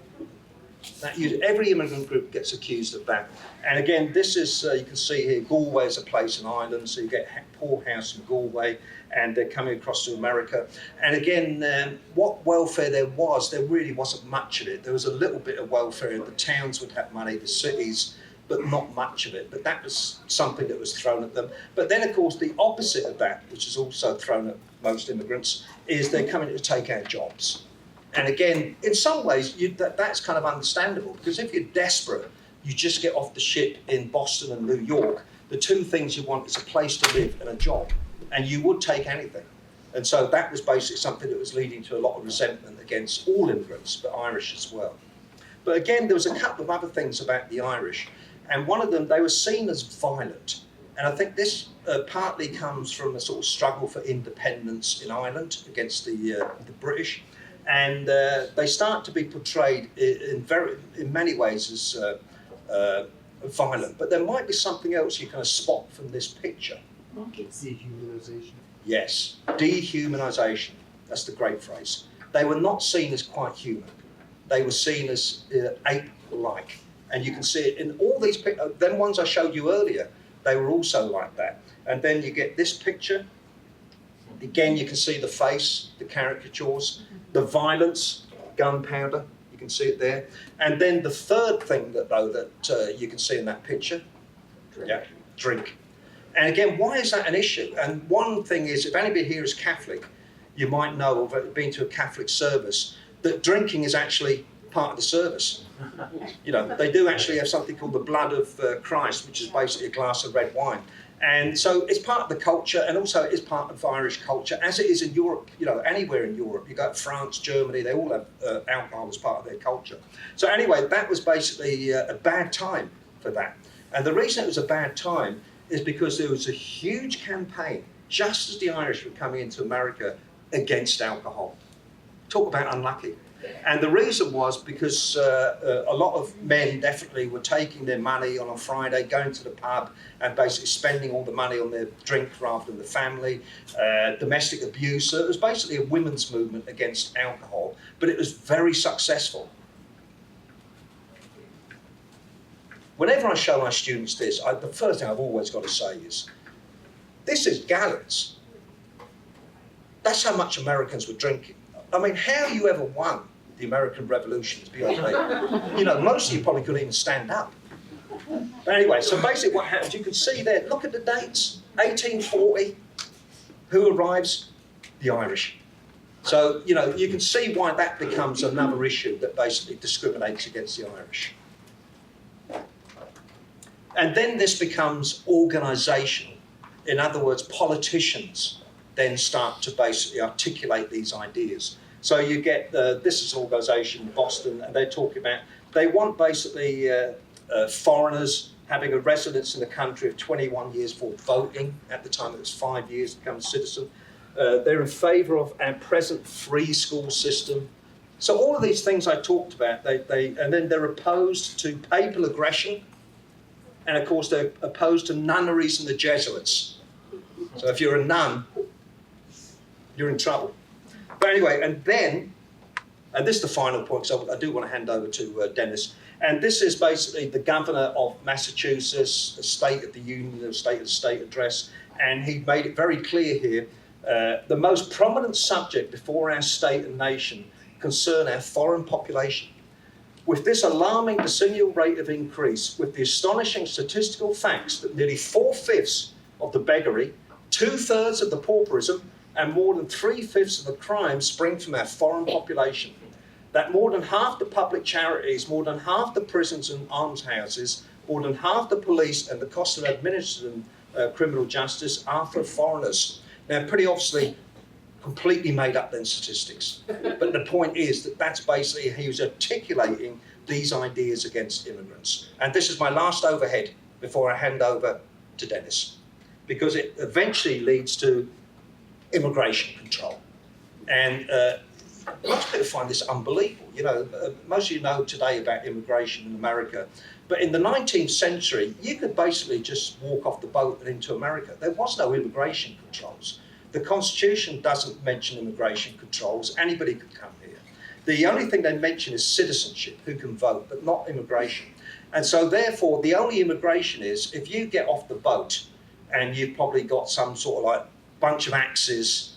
Speaker 1: Now, every immigrant group gets accused of that. And again, this is, you can see here, Galway is a place in Ireland, so you get poorhouse in Galway, and they're coming across to America. And again, what welfare there really wasn't much of it. There was a little bit of welfare. The towns would have money, the cities, but not much of it. But that was something that was thrown at them. But then, of course, the opposite of that, which is also thrown at most immigrants, is they're coming to take our jobs. And again, in some ways, that's kind of understandable, because if you're desperate, you just get off the ship in Boston and New York. The two things you want is a place to live and a job, and you would take anything. And so that was basically something that was leading to a lot of resentment against all immigrants, but Irish as well. But again, there was a couple of other things about the Irish, and one of them, they were seen as violent. And I think this partly comes from a sort of struggle for independence in Ireland against the British. And they start to be portrayed in many ways as violent. But there might be something else you kind of spot from this picture.
Speaker 4: Dehumanization.
Speaker 1: Yes, dehumanization. That's the great phrase. They were not seen as quite human. They were seen as ape-like. And you can see it in all these pictures. Them ones I showed you earlier, they were also like that. And then you get this picture. Again, you can see the face, the caricatures, the violence, gunpowder, you can see it there. And then the third thing that you can see in that picture, drink. And again, why is that an issue? And one thing is, if anybody here is Catholic, you might know, or been to a Catholic service, that drinking is actually part of the service. You know, they do actually have something called the blood of Christ, which is basically a glass of red wine. And so it's part of the culture, and also it is part of Irish culture, as it is in Europe, you know, anywhere in Europe. You go to France, Germany, they all have alcohol as part of their culture. So anyway, that was basically a bad time for that. And the reason it was a bad time is because there was a huge campaign, just as the Irish were coming into America, against alcohol. Talk about unlucky. And the reason was because a lot of men definitely were taking their money on a Friday, going to the pub and basically spending all the money on their drink rather than the family, domestic abuse. So it was basically a women's movement against alcohol, but it was very successful. Whenever I show my students this, the first thing I've always got to say is, this is gallons. That's how much Americans were drinking. I mean, how you ever won the American Revolution is beyond me. You know, most of you probably couldn't even stand up. But anyway, so basically what happens, you can see there, look at the dates, 1840, who arrives? the Irish. So, you know, you can see why that becomes another issue that basically discriminates against the Irish. And then this becomes organisational. In other words, politicians then start to basically articulate these ideas. So you get, this is an organisation in Boston, and they're talking about, they want basically foreigners having a residence in the country of 21 years for voting. At the time it was 5 years to become a citizen. They're in favour of our present free school system. So all of these things I talked about, and then they're opposed to papal aggression, and of course they're opposed to nunneries and the Jesuits. So if you're a nun, you're in trouble. But anyway, and this is the final point, so I do want to hand over to Dennis. And this is basically the governor of Massachusetts, the State of the Union, the State of the State address, and he made it very clear here, the most prominent subject before our state and nation concern our foreign population. With this alarming decennial rate of increase, with the astonishing statistical facts that nearly 4/5 of the beggary, 2/3 of the pauperism, and more than 3/5 of the crime spring from our foreign population. That more than half the public charities, more than half the prisons and almshouses, more than half the police and the cost of administering criminal justice are for foreigners. Now, pretty obviously, completely made up then statistics. But the point is that that's basically, he was articulating these ideas against immigrants. And this is my last overhead before I hand over to Dennis, because it eventually leads to immigration control. And most people find this unbelievable. You know, most of you know today about immigration in America, but in the 19th century, you could basically just walk off the boat and into America. There was no immigration controls. The Constitution doesn't mention immigration controls. Anybody could come here. The only thing they mention is citizenship, who can vote, but not immigration. And so therefore, the only immigration is if you get off the boat and you've probably got some sort of like bunch of axes,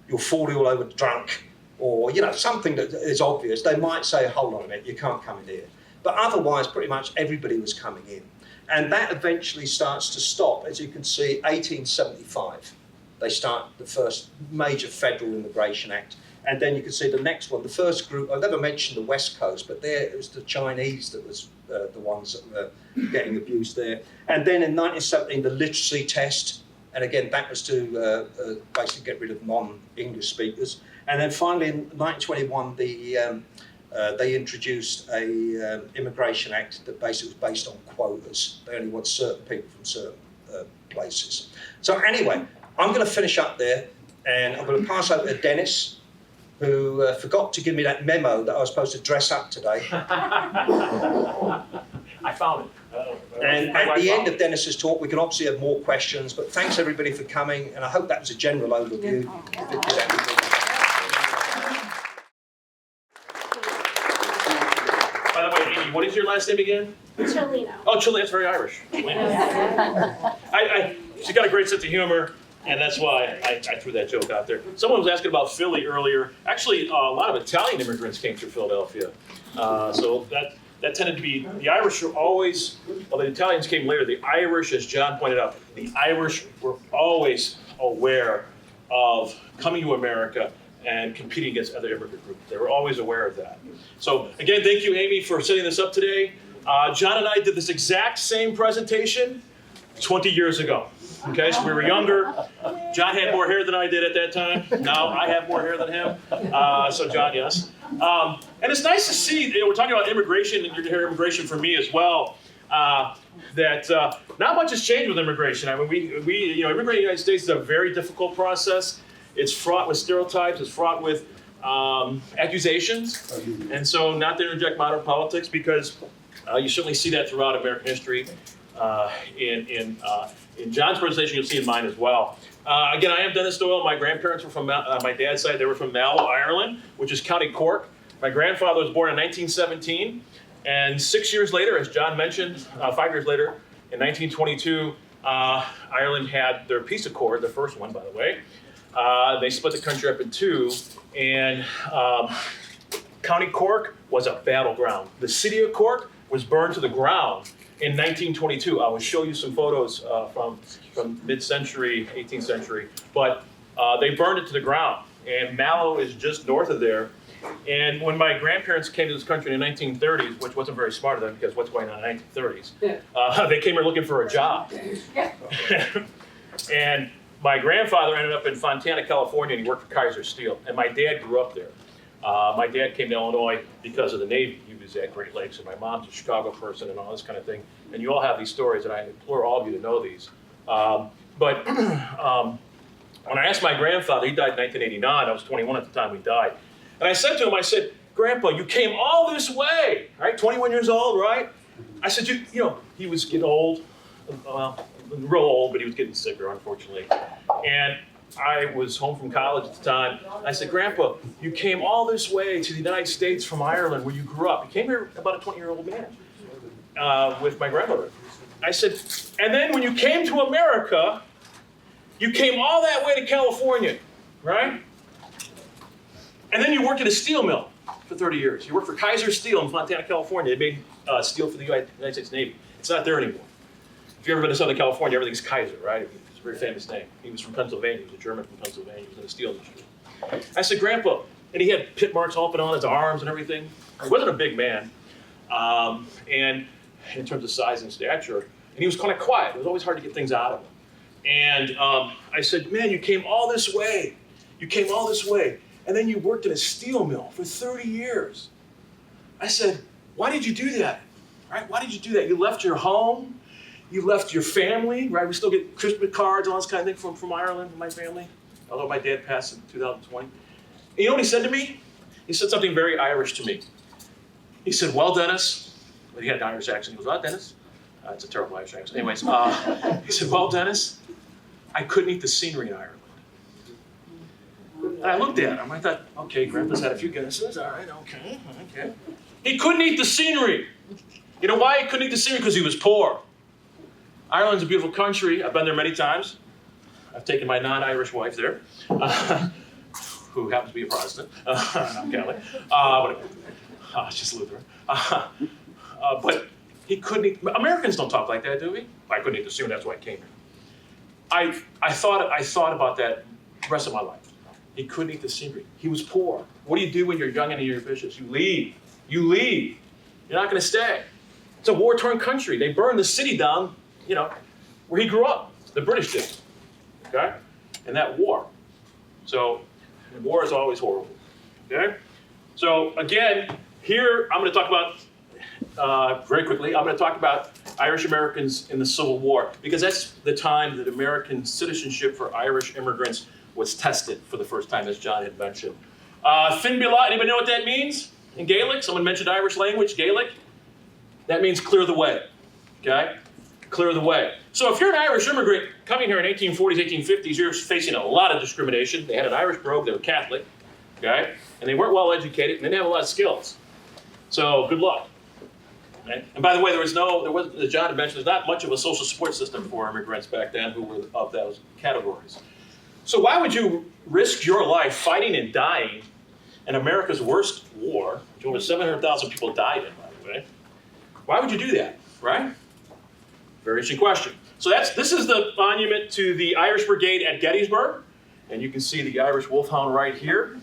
Speaker 1: you're falling all over drunk, or, you know, something that is obvious, they might say, hold on a minute, you can't come in here. But otherwise, pretty much everybody was coming in. And that eventually starts to stop. As you can see, 1875, they start the first major federal immigration act. And then you can see the next one, the first group, I never mentioned the West Coast, but there it was the Chinese that was the ones that were getting abused there. And then in 1917, the literacy test. And again, that was to basically get rid of non-English speakers. And then finally, in 1921, they introduced a immigration act that basically was based on quotas. They only want certain people from certain places. So anyway, I'm going to finish up there, and I'm going to pass over to Dennis, who forgot to give me that memo that I was supposed to dress up today.
Speaker 5: I found it.
Speaker 1: And at the end of Dennis's talk, we can obviously have more questions, but thanks everybody for coming, and I hope that was a general overview. If it did anything.
Speaker 5: By the way, Amy, what is your last name again?
Speaker 3: Cholino.
Speaker 5: Oh, Chile, that's very Irish. She's got a great sense of humor, and that's why I threw that joke out there. Someone was asking about Philly earlier. Actually, a lot of Italian immigrants came through Philadelphia. So that tended to be, the Irish were always, well, the Italians came later. The Irish, as John pointed out, the Irish were always aware of coming to America and competing against other immigrant groups. They were always aware of that. So again, thank you, Amy, for setting this up today. John and I did this exact same presentation 20 years ago. Okay, so we were younger. John had more hair than I did at that time. Now I have more hair than him. So John, yes. And it's nice to see, we're talking about immigration, and you're going to hear immigration from me as well, that not much has changed with immigration. I mean, we immigrating in the United States is a very difficult process. It's fraught with stereotypes. It's fraught with accusations. And so not to interject modern politics, because you certainly see that throughout American history. In John's presentation, you'll see in mine as well. Again, I am Dennis Doyle. My grandparents were from my dad's side. They were from Mallow, Ireland, which is County Cork. My grandfather was born in 1917. And 6 years later, as John mentioned, 5 years later, in 1922, Ireland had their peace accord, the first one, by the way. They split the country up in two, and County Cork was a battleground. The city of Cork was burned to the ground in 1922. I will show you some photos from mid-century, 18th century. But They burned it to the ground. And Mallow is just north of there. And when my grandparents came to this country in the 1930s, which wasn't very smart of them because what's going on in the 1930s, they came here looking for a job. And my grandfather ended up in Fontana, California, and he worked for Kaiser Steel. And my dad grew up there. My dad came to Illinois because of the Navy. He was at Great Lakes, and my mom's a Chicago person and all this kind of thing. And you all have these stories, and I implore all of you to know these. But when I asked my grandfather, he died in 1989. I was 21 at the time he died. And I said to him, I said, Grandpa, you came all this way, right? 21 years old, right? I said, you know, he was getting old, well, real old, but he was getting sicker, unfortunately. And I was home from college at the time. I said, Grandpa, you came all this way to the United States from Ireland where you grew up. You came here about a 20-year-old man with my grandmother. I said, and then when you came to America, you came all that way to California, right? And then you worked at a steel mill for 30 years. You worked for Kaiser Steel in Fontana, California. They made steel for the United States Navy. It's not there anymore. If you've ever been to Southern California, everything's Kaiser, right? It's a very famous name. He was from Pennsylvania. He was a German from Pennsylvania. He was in the steel industry. I said, Grandpa, and he had pit marks all up and on his arms and everything. He wasn't a big man, and in terms of size and stature, and he was kind of quiet. It was always hard to get things out of him. And I said, man, you came all this way. You came all this way. And then you worked in a steel mill for 30 years. I said, why did you do that? Right? Why did you do that? You left your home. You left your family, right? We still get Christmas cards, all this kind of thing from Ireland, from my family. Although my dad passed in 2020. And you know what he said to me? He said something very Irish to me. He said, well, Dennis, well, he had an Irish accent. He goes, Dennis. It's a terrible Irish accent. Anyways, he said, well, Dennis, I couldn't eat the scenery in Ireland. And I looked at him. I thought, okay, Grandpa's had a few Guinnesses. All right, okay. He couldn't eat the scenery. You know why he couldn't eat the scenery? Because he was poor. Ireland's a beautiful country. I've been there many times. I've taken my non-Irish wife there, who happens to be a Protestant. I'm Catholic. She's Lutheran. But he couldn't eat. Americans don't talk like that, do we? I couldn't eat the scenery. That's why I came here. I thought about that the rest of my life. He couldn't eat the scenery. He was poor. What do you do when you're young and you're ambitious? You leave. You leave. You're not going to stay. It's a war-torn country. They burned the city down, you know, where he grew up. The British did. Okay? And that war. So, war is always horrible. Okay? So, again, here I'm going to talk about, very quickly, I'm going to talk about Irish Americans in the Civil War, because that's the time that American citizenship for Irish immigrants was tested for the first time, as John had mentioned. Finbila, anybody know what that means in Gaelic? Someone mentioned Irish language, Gaelic. That means clear the way, okay? Clear the way. So if you're an Irish immigrant coming here in 1840s, 1850s, you're facing a lot of discrimination. They had an Irish brogue, they were Catholic, okay? And they weren't well educated, and they didn't have a lot of skills. So good luck. Okay? And by the way, as John had mentioned, there's not much of a social support system for immigrants back then who were of those categories. So why would you risk your life fighting and dying in America's worst war, which over 700,000 people died in, by the way? Why would you do that, right? Very interesting question. So this is the monument to the Irish Brigade at Gettysburg. And you can see the Irish Wolfhound right here.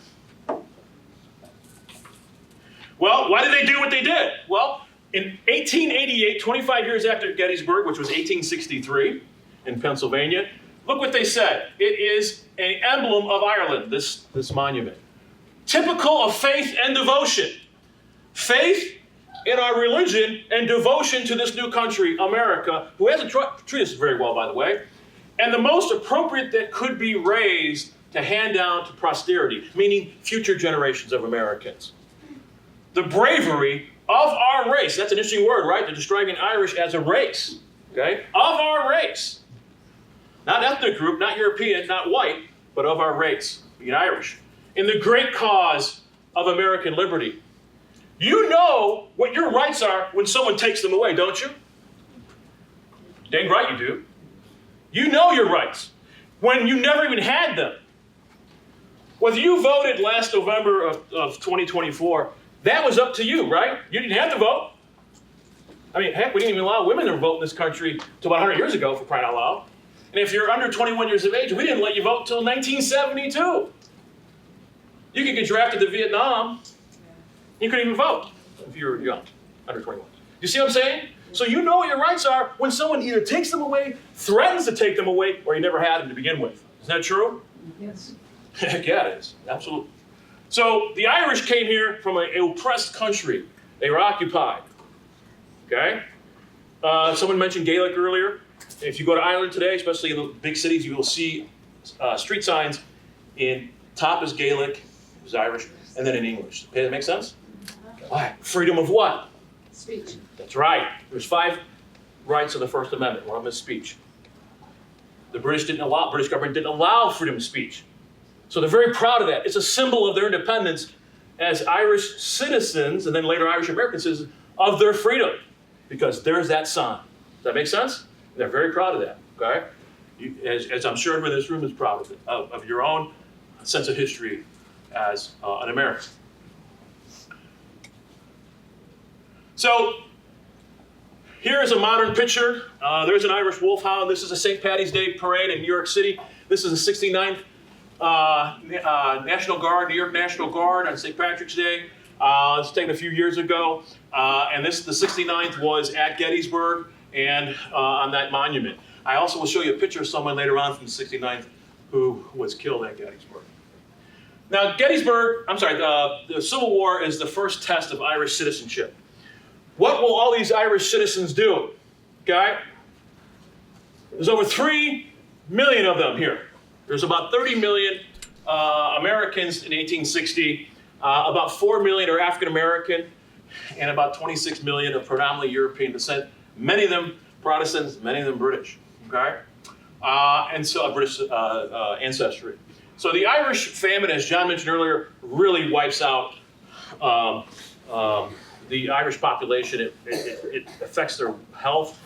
Speaker 5: Well, why did they do what they did? Well, in 1888, 25 years after Gettysburg, which was 1863 in Pennsylvania, look what they said. It is an emblem of Ireland, this monument. Typical of faith and devotion. Faith in our religion and devotion to this new country, America, who hasn't treated us very well, by the way, and the most appropriate that could be raised to hand down to posterity, meaning future generations of Americans. The bravery of our race. That's an interesting word, right? They're describing Irish as a race, okay? Of our race. Not ethnic group, not European, not white, but of our race, being Irish. In the great cause of American liberty. You know what your rights are when someone takes them away, don't you? Dang right you do. You know your rights when you never even had them. Whether you voted last November of 2024, that was up to you, right? You didn't have to vote. I mean, heck, we didn't even allow women to vote in this country until about 100 years ago, for crying out loud. And if you're under 21 years of age, we didn't let you vote until 1972. You could get drafted to Vietnam. You couldn't even vote if you were young, under 21. You see what I'm saying? So you know what your rights are when someone either takes them away, threatens to take them away, or you never had them to begin with. Is that true?
Speaker 2: Yes.
Speaker 5: Heck yeah, it is. Absolutely. So the Irish came here from an oppressed country. They were occupied. Okay? Someone mentioned Gaelic earlier. If you go to Ireland today, especially in the big cities, you will see street signs in top is Gaelic, it was Irish, and then in English. Okay, that make sense? Why? Freedom of what?
Speaker 7: Speech.
Speaker 5: That's right. There's 5 rights of the First Amendment. One of them is speech. The British government didn't allow freedom of speech. So they're very proud of that. It's a symbol of their independence as Irish citizens, and then later Irish American citizens, of their freedom. Because there's that sign. Does that make sense? They're very proud of that, okay? As I'm sure everyone in this room is proud of it, of your own sense of history as an American. So, here is a modern picture. There's an Irish wolfhound. This is a St. Paddy's Day parade in New York City. This is the 69th National Guard, New York National Guard on St. Patrick's Day. It's taken a few years ago. And the 69th was at Gettysburg and on that monument. I also will show you a picture of someone later on from the 69th who was killed at Gettysburg. Now, the Civil War is the first test of Irish citizenship. What will all these Irish citizens do? Okay? There's over 3 million of them here. There's about 30 million Americans in 1860. About 4 million are African American, and about 26 million of predominantly European descent. Many of them Protestants, many of them British. Okay? And so British ancestry. So the Irish famine, as John mentioned earlier, really wipes out the Irish population. It affects their health,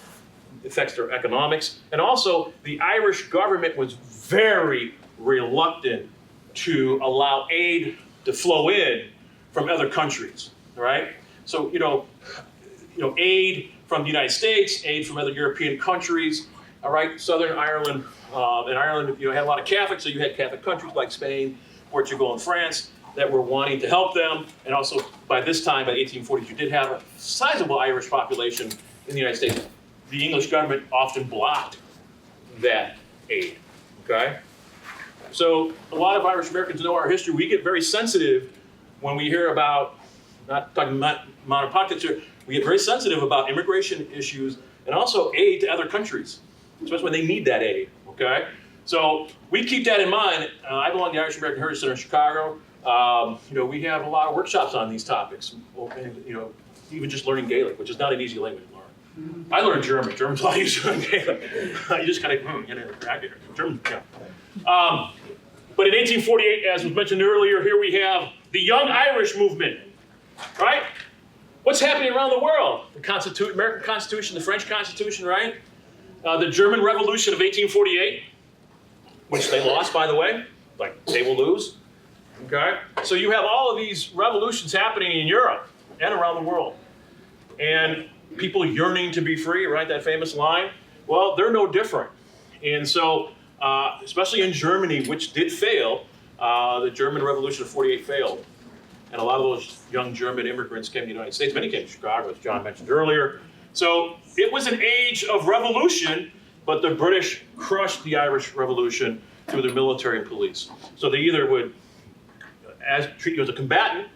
Speaker 5: affects their economics, and also the Irish government was very reluctant to allow aid to flow in from other countries. Right? So aid from the United States, aid from other European countries. All right, Southern Ireland. In Ireland, had a lot of Catholics, so you had Catholic countries like Spain, Portugal, and France that were wanting to help them. And also, by this time, by the 1840s, you did have a sizable Irish population in the United States. The English government often blocked that aid. Okay, so a lot of Irish Americans know our history. We get very sensitive when we hear about, not talking about modern politics here, we get very sensitive about immigration issues and also aid to other countries, especially when they need that aid. Okay, so we keep that in mind. I belong to the Irish American Heritage Center in Chicago. We have a lot of workshops on these topics, and even just learning Gaelic, which is not an easy language to learn. I learned German. German's a lot easier than Gaelic. You just kind of get it back here. German, yeah. But in 1848, as was mentioned earlier, here we have the Young Irish movement. Right? What's happening around the world? The American Constitution, the French Constitution, right? The German Revolution of 1848, which they lost, by the way, like they will lose. Okay? So you have all of these revolutions happening in Europe and around the world. And people yearning to be free, right? That famous line. Well, they're no different. And so, especially in Germany, which did fail, the German Revolution of 48 failed. And a lot of those young German immigrants came to the United States. Many came to Chicago, as John mentioned earlier. So it was an age of revolution, but the British crushed the Irish Revolution through their military and police. So they either would treat you as a combatant,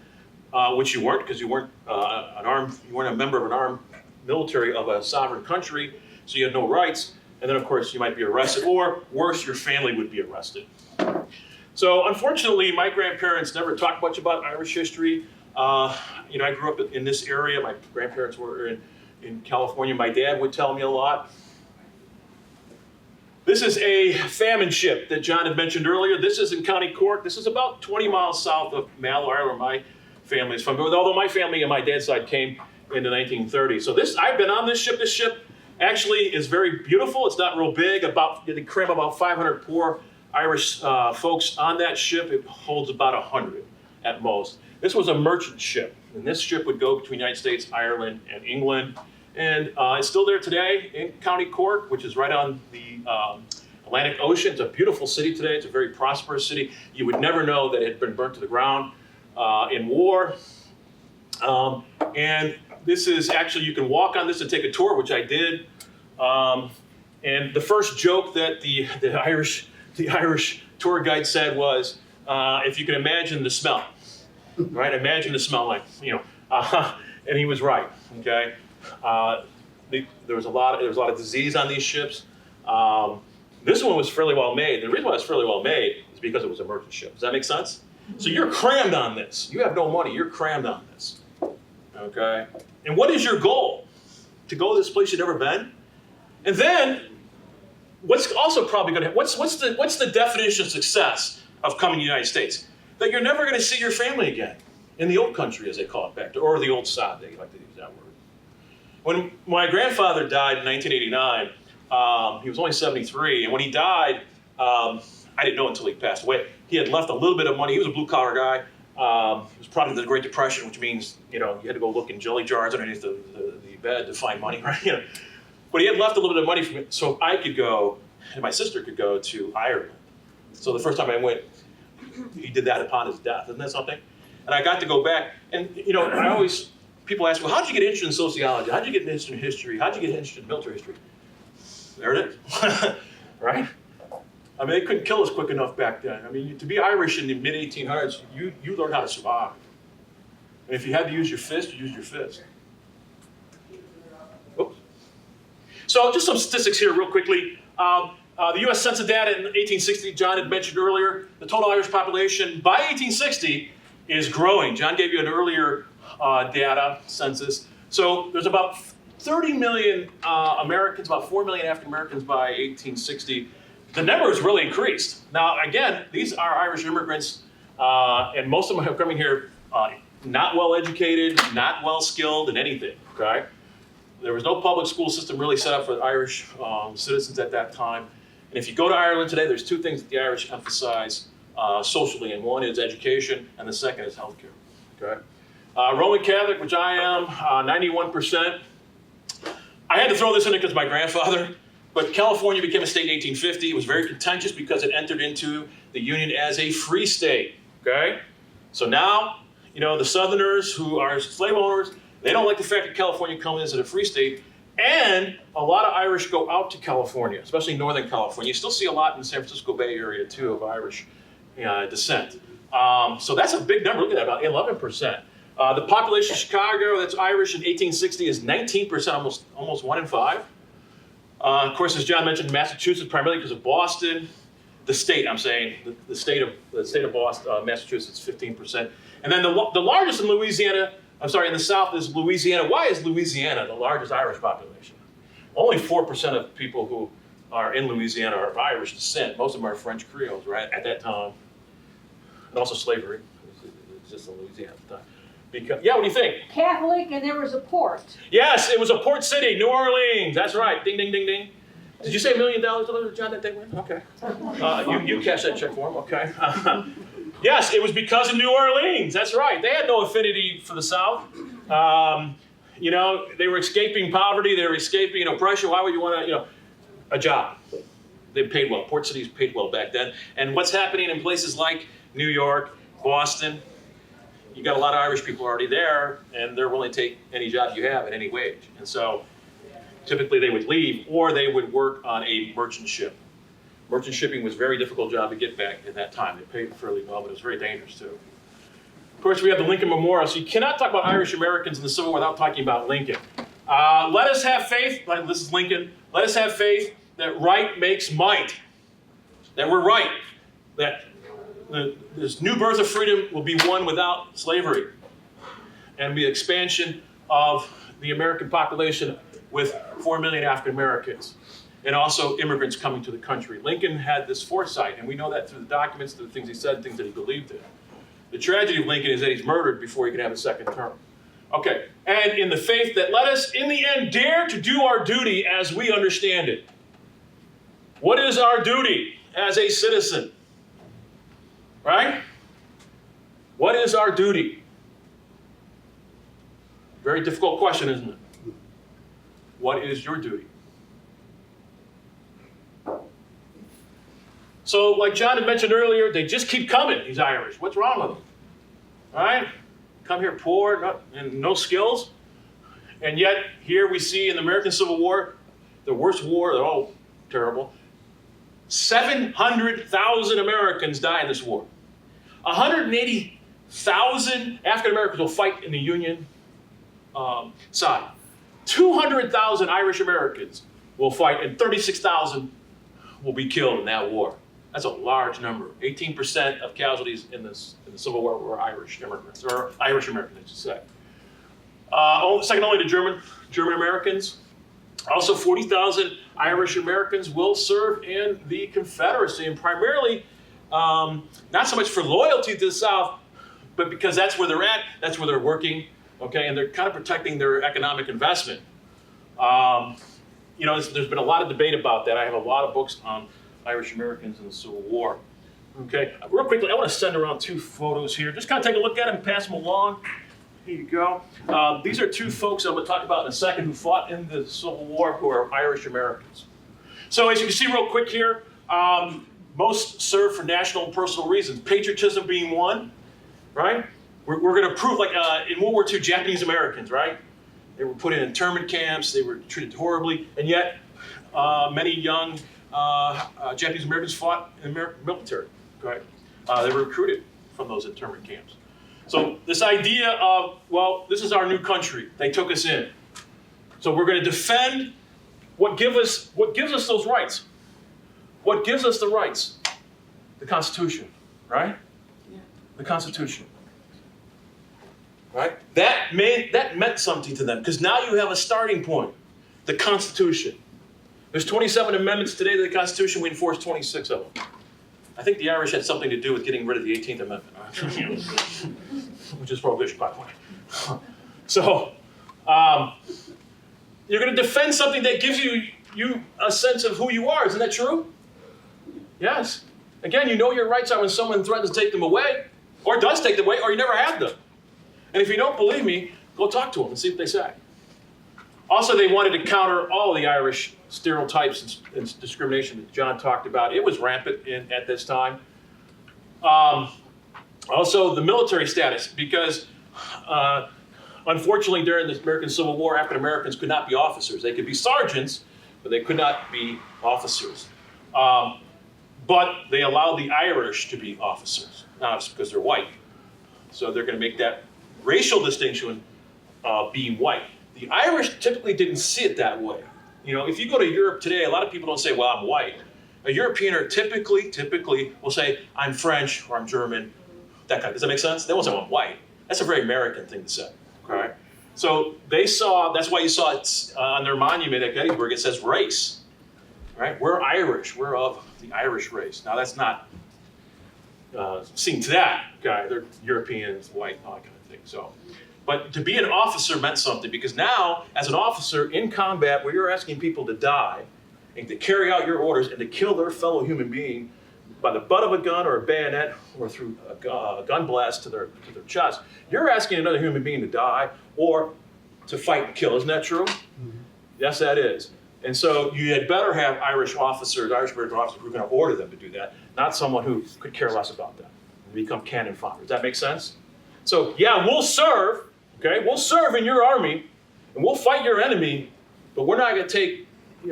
Speaker 5: which you weren't, because you weren't you weren't a member of an armed military of a sovereign country, so you had no rights. And then, of course, you might be arrested, or worse, your family would be arrested. So, unfortunately, my grandparents never talked much about Irish history. I grew up in this area. My grandparents were in California. My dad would tell me a lot. This is a famine ship that John had mentioned earlier. This is in County Cork. This is about 20 miles south of Mallow, where my family is from. Although my family on my dad's side came in the 1930s. So I've been on this ship. This ship actually is very beautiful. It's not real big. They cram about 500 poor Irish folks on that ship. It holds about 100 at most. This was a merchant ship, and this ship would go between the United States, Ireland, and England. And it's still there today in County Cork, which is right on the Atlantic Ocean. It's a beautiful city today. It's a very prosperous city. You would never know that it had been burnt to the ground in war. And this is actually, you can walk on this and take a tour, which I did. And the first joke that the Irish tour guide said was, if you can imagine the smell, right? Imagine the smell, like, and he was right. Okay, there was a lot of disease on these ships. This one was fairly well made. The reason why it's fairly well made is because it was a merchant ship. Does that make sense? So you're crammed on this. You have no money. You're crammed on this. Okay, and what is your goal? To go to this place you've never been? And then, what's also probably going to what's the definition of success of coming to the United States? That you're never going to see your family again in the old country, as they call it back there, or the old South. They like to use that word. When my grandfather died in 1989, he was only 73, and when he died, I didn't know until he passed away. He had left a little bit of money. He was a blue collar guy. He was product of the Great Depression, which means you had to go look in jelly jars underneath the bed to find money, right? But he had left a little bit of money from it, so I could go, and my sister could go to Ireland. So the first time I went, he did that upon his death. Isn't that something? And I got to go back, and people ask, well, how'd you get interested in sociology? How'd you get interested in history? How'd you get interested in military history? There it is, right? I mean, they couldn't kill us quick enough back then. I mean, to be Irish in the mid-1800s, you learned how to survive. And if you had to use your fist, you used your fist. Oops. So just some statistics here real quickly. The U.S. Census data in 1860, John had mentioned earlier, the total Irish population by 1860 is growing. John gave you an earlier data census. So there's about 30 million Americans, about 4 million African Americans by 1860. The number has really increased. Now, again, these are Irish immigrants, and most of them are coming here not well educated, not well skilled in anything, okay? There was no public school system really set up for Irish citizens at that time. And if you go to Ireland today, there's two things that the Irish emphasize socially, and one is education, and the second is healthcare, okay? Roman Catholic, which I am, 91%. I had to throw this in because of my grandfather. But California became a state in 1850. It was very contentious because it entered into the Union as a free state, okay? So now, the Southerners who are slave owners, they don't like the fact that California comes as a free state, and a lot of Irish go out to California, especially Northern California. You still see a lot in the San Francisco Bay Area, too, of Irish descent. So that's a big number. Look at that, about 11%. The population of Chicago that's Irish in 1860 is 19%, almost 1 in 5. Of course, as John mentioned, Massachusetts, primarily because of Boston. The state, I'm saying, the state of Boston, Massachusetts, 15%. And then the largest in Louisiana, in the South is Louisiana. Why is Louisiana the largest Irish population? Only 4% of people who are in Louisiana are of Irish descent. Most of them are French Creoles, right, at that time. And also slavery. It existed in Louisiana at the time. Yeah, what do you think?
Speaker 10: Catholic, and there was a port.
Speaker 5: Yes, it was a port city, New Orleans. That's right. Ding, ding, ding, ding. Did you say $1 million to John that they win? Okay. You cash that check for him. Okay. Yes, it was because of New Orleans. That's right. They had no affinity for the South. They were escaping poverty. They were escaping oppression. Why would you want a job? They paid well. Port cities paid well back then. And what's happening in places like New York, Boston? You got a lot of Irish people already there, and they're willing to take any job you have at any wage. And so typically they would leave, or they would work on a merchant ship. Merchant shipping was a very difficult job to get back at that time. They paid fairly well, but it was very dangerous too. Of course, we have the Lincoln Memorial, so you cannot talk about Irish Americans in the Civil War without talking about Lincoln. Let us have faith, this is Lincoln, let us have faith that right makes might. That we're right. That this new birth of freedom will be won without slavery. And the expansion of the American population with 4 million African Americans. And also immigrants coming to the country. Lincoln had this foresight, and we know that through the documents, through the things he said, things that he believed in. The tragedy of Lincoln is that he's murdered before he can have a second term. Okay, and in the faith that let us, in the end, dare to do our duty as we understand it. What is our duty as a citizen? Right? What is our duty? Very difficult question, isn't it? What is your duty? So like John had mentioned earlier, they just keep coming, these Irish. What's wrong with them? All right? Come here poor and no skills. And yet here we see in the American Civil War, the worst war, they're all terrible. 700,000 Americans die in this war. 180,000 African Americans will fight in the Union side. 200,000 Irish Americans will fight, and 36,000 will be killed in that war. That's a large number. 18% of casualties in the Civil War were Irish immigrants, or Irish Americans, I should say. Second only to German Americans. Also, 40,000 Irish Americans will serve in the Confederacy, and primarily, not so much for loyalty to the South, but because that's where they're at, that's where they're working, okay, and they're kind of protecting their economic investment. There's been a lot of debate about that. I have a lot of books on Irish Americans in the Civil War. Okay, real quickly, I want to send around 2 photos here. Just kind of take a look at them and pass them along. Here you go. These are 2 folks I'm going to talk about in a second who fought in the Civil War who are Irish Americans. So as you can see real quick here, most served for national and personal reasons. Patriotism being one, right? We're going to prove, like in World War II, Japanese Americans, right? They were put in internment camps, they were treated horribly, and yet many young Japanese Americans fought in the American military, right? They were recruited from those internment camps. So this idea of, well, this is our new country. They took us in. So we're going to defend what gives us those rights. What gives us the rights? The Constitution, right? Yeah. The Constitution. Right? That meant something to them, because now you have a starting point. The Constitution. There's 27 amendments today to the Constitution. We enforced 26 of them. I think the Irish had something to do with getting rid of the 18th Amendment, which is prohibition, by the way. So, you're going to defend something that gives you a sense of who you are. Isn't that true? Yes. Again, you know your rights are when someone threatens to take them away, or does take them away, or you never had them. And if you don't believe me, go talk to them and see what they say. Also, they wanted to counter all the Irish stereotypes and discrimination that John talked about. It was rampant at this time. Also, the military status, because unfortunately during the American Civil War, African Americans could not be officers. They could be sergeants, but they could not be officers. But they allowed the Irish to be officers, not because they're white. So they're going to make that racial distinction being white. The Irish typically didn't see it that way. You know, if you go to Europe today, a lot of people don't say, well, I'm white. A European typically will say, I'm French or I'm German, that kind. Does that make sense? They won't say, well, I'm white. That's a very American thing to say, okay? So they saw, that's why you saw it on their monument at Gettysburg, it says race, right? We're Irish, we're of the Irish race. Now that's not seen to that guy, they're Europeans, white, all that kind of thing, so. But to be an officer meant something, because now, as an officer in combat where you're asking people to die and to carry out your orders and to kill their fellow human being by the butt of a gun or a bayonet or through a gun blast to their chest, you're asking another human being to die or to fight and kill. Isn't that true? Mm-hmm. Yes, that is. And so you had better have Irish officers, Irish American officers who are going to order them to do that, not someone who could care less about that and become cannon fodder. Does that make sense? So yeah, we'll serve. Okay, we'll serve in your army, and we'll fight your enemy, but we're not going to take, we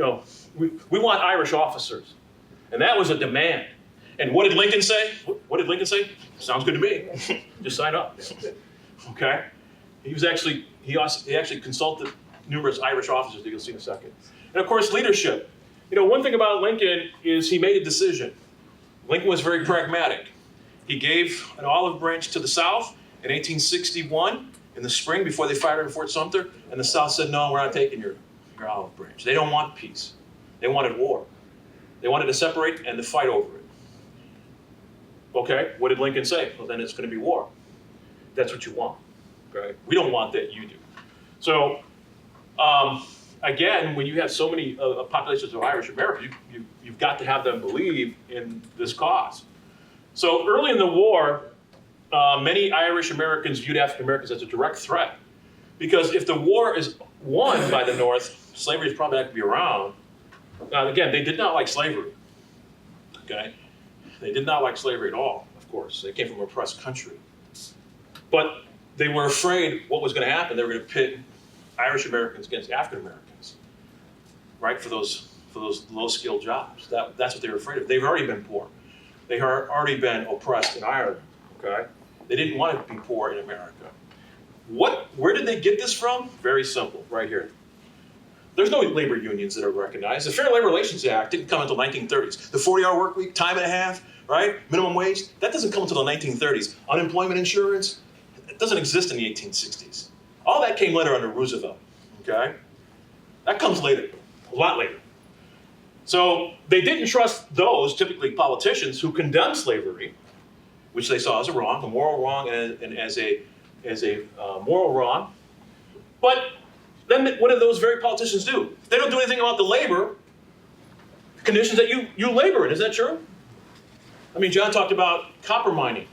Speaker 5: want Irish officers. And that was a demand. And what did Lincoln say? What did Lincoln say? Sounds good to me. Just sign up. Okay? He actually consulted numerous Irish officers that you'll see in a second. And of course, leadership. One thing about Lincoln is he made a decision. Lincoln was very pragmatic. He gave an olive branch to the South in 1861. In the spring, before they fired in Fort Sumter, and the South said, no, we're not taking your olive branch. They don't want peace. They wanted war. They wanted to separate and to fight over it. Okay, what did Lincoln say? Well, then it's going to be war. That's what you want. Okay? We don't want that, you do. So, again, when you have so many populations of Irish Americans, you've got to have them believe in this cause. So early in the war, many Irish Americans viewed African Americans as a direct threat, because if the war is won by the North, slavery is probably not going to be around. Now, again, they did not like slavery. Okay, They did not like slavery at all, of course. They came from an oppressed country. But they were afraid what was going to happen. They were going to pit Irish Americans against African Americans, right, for those low-skilled jobs. That's what they were afraid of. They've already been poor. They had already been oppressed in Ireland, okay? They didn't want to be poor in America. Where did they get this from? Very simple, right here. There's no labor unions that are recognized. The Fair Labor Relations Act didn't come until the 1930s. The 40-hour work week, time and a half, right? Minimum wage, that doesn't come until the 1930s. Unemployment insurance, it doesn't exist in the 1860s. All that came later under Roosevelt, okay? That comes later, a lot later. So they didn't trust those, typically politicians, who condemned slavery, which they saw as a wrong, a moral wrong, and as a moral wrong. But then what do those very politicians do? They don't do anything about the labor conditions that you labor in. Is that true? I mean, John talked about copper mining.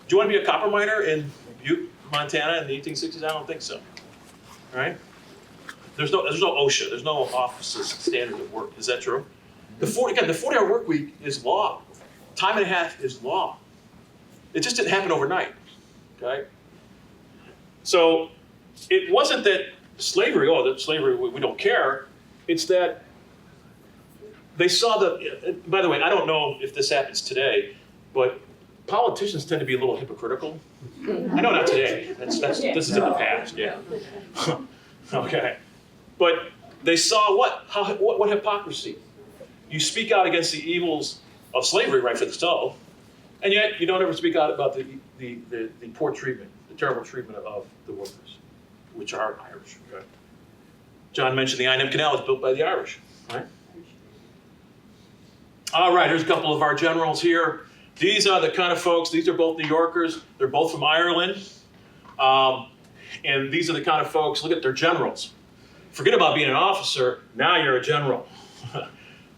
Speaker 5: Do you want to be a copper miner in Butte, Montana in the 1860s? I don't think so. All right? There's no OSHA. There's no office's standard of work. Is that true? The 40-hour work week is law. Time and a half is law. It just didn't happen overnight. Okay? So it wasn't that slavery, we don't care. It's that they saw by the way, I don't know if this happens today, but politicians tend to be a little hypocritical. I know not today. This is in the past, yeah. Okay. But they saw what hypocrisy? You speak out against the evils of slavery, rightfully so, and yet you don't ever speak out about the poor treatment, the terrible treatment of the workers, which are Irish. Okay? John mentioned the I&M Canal was built by the Irish, right? All right, here's a couple of our generals here. These are the kind of folks, these are both New Yorkers. They're both from Ireland. And these are the kind of folks, look at their generals. Forget about being an officer, now you're a general.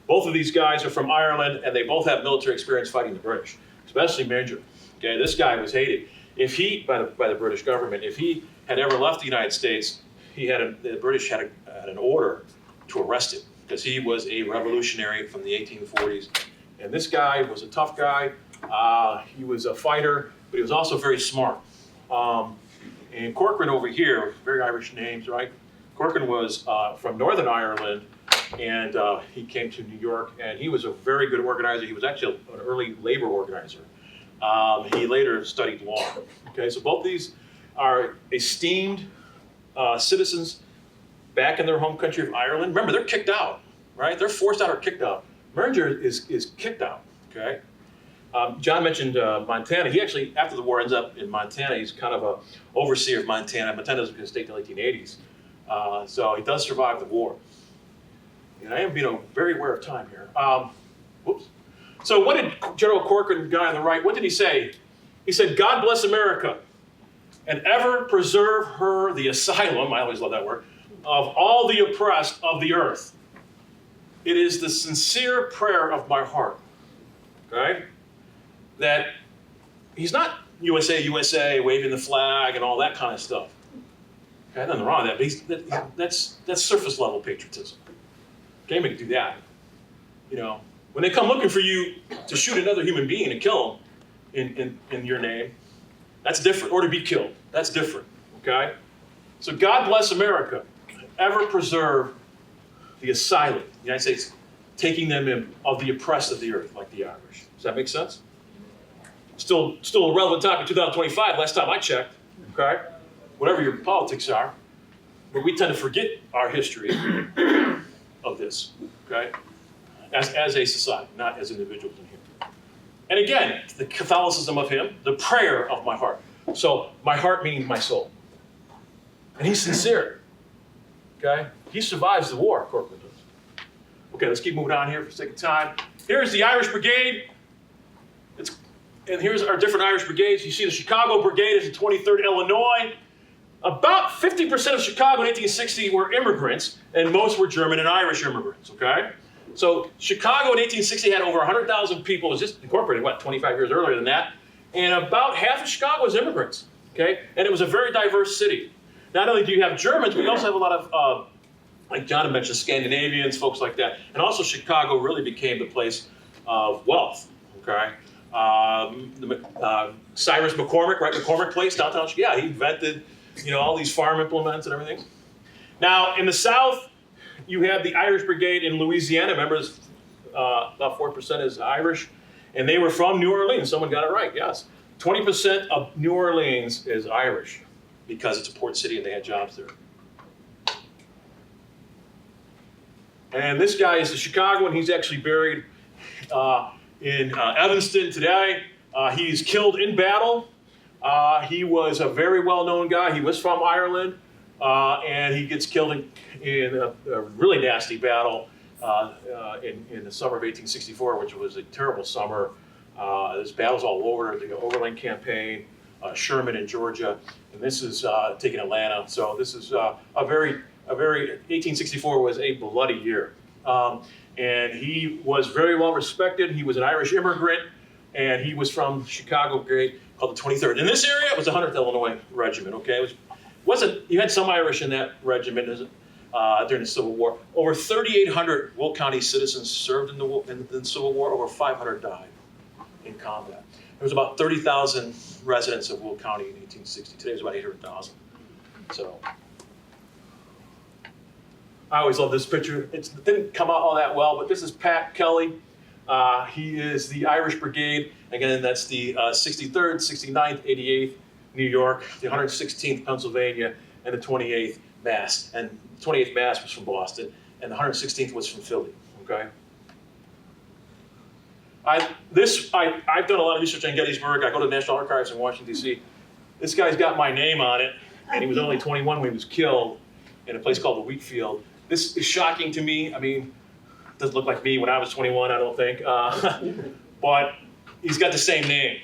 Speaker 5: Both of these guys are from Ireland, and they both have military experience fighting the British, especially Major. Okay, this guy was hated. If he, by the British government, if he had ever left the United States, the British had an order to arrest him because he was a revolutionary from the 1840s. And this guy was a tough guy. He was a fighter, but he was also very smart. And Corcoran over here, very Irish names, right? Corcoran was from Northern Ireland, and he came to New York, and he was a very good organizer. He was actually an early labor organizer. He later studied law. Okay, so both these are esteemed citizens back in their home country of Ireland. Remember, they're kicked out, right? They're forced out or kicked out. Merger is kicked out, okay? John mentioned Montana. He actually, after the war, ends up in Montana. He's kind of an overseer of Montana. Montana was going to stay till the 1880s. So he does survive the war. And I am being very aware of time here. Whoops. So what did General Corcoran, the guy on the right, what did he say? He said, God bless America, and ever preserve her the asylum, I always love that word, of all the oppressed of the earth. It is the sincere prayer of my heart, okay, that he's not USA, USA, waving the flag and all that kind of stuff. Okay, nothing wrong with that, but that's surface level patriotism. Okay, we can do that. You know, when they come looking for you to shoot another human being and kill him in your name, that's different. Or to be killed, that's different. Okay, so God bless America, ever preserve the asylum, the United States, taking them in of the oppressed of the earth, like the Irish. Does that make sense? Still a relevant topic in 2025, last time I checked, okay? Whatever your politics are, but we tend to forget our history of this, okay? As a society, not as individuals in here. And again, the Catholicism of him, the prayer of my heart. So my heart meaning my soul. And he's sincere, okay? He survives the war, Corcoran does. Okay, let's keep moving on here for the sake of time. Here's the Irish Brigade. And here's our different Irish brigades. You see the Chicago Brigade is in 23rd Illinois. About 50% of Chicago in 1860 were immigrants, and most were German and Irish immigrants, okay? So Chicago in 1860 had over 100,000 people. It was just incorporated, 25 years earlier than that? And about half of Chicago was immigrants, okay? And it was a very diverse city. Not only do you have Germans, but you also have a lot of, like John mentioned, Scandinavians, folks like that. And also Chicago really became the place of wealth, okay? Cyrus McCormick, right, McCormick Place, downtown, yeah, he invented, all these farm implements and everything. Now, in the South, you have the Irish Brigade in Louisiana. Remember, about 4% is Irish, and they were from New Orleans. Someone got it right, yes. 20% of New Orleans is Irish because it's a port city and they had jobs there. And this guy is a Chicagoan. He's actually buried in Evanston today. He's killed in battle. He was a very well-known guy. He was from Ireland, and he gets killed in a really nasty battle in the summer of 1864, which was a terrible summer. There's battles all over, the Overland Campaign, Sherman in Georgia, and this is taking Atlanta. So this is a very 1864 was a bloody year. And he was very well respected. He was an Irish immigrant, and he was from Chicago Brigade called the 23rd. In this area, it was the 100th Illinois Regiment, okay? You had some Irish in that regiment during the Civil War. Over 3,800 Will County citizens served in the Civil War. Over 500 died in combat. There was about 30,000 residents of Will County in 1860. Today, it's about 800,000. So I always love this picture. It didn't come out all that well, but this is Pat Kelly. He is the Irish Brigade. Again, that's the 63rd, 69th, 88th New York, the 116th Pennsylvania, and the 28th Mass. And the 28th Mass was from Boston, and the 116th was from Philly, okay? I've done a lot of research on Gettysburg. I go to the National Archives in Washington, D.C. This guy's got my name on it, and he was only 21 when he was killed in a place called the Wheat Field. This is shocking to me. I mean, it doesn't look like me when I was 21, I don't think. But he's got the same name.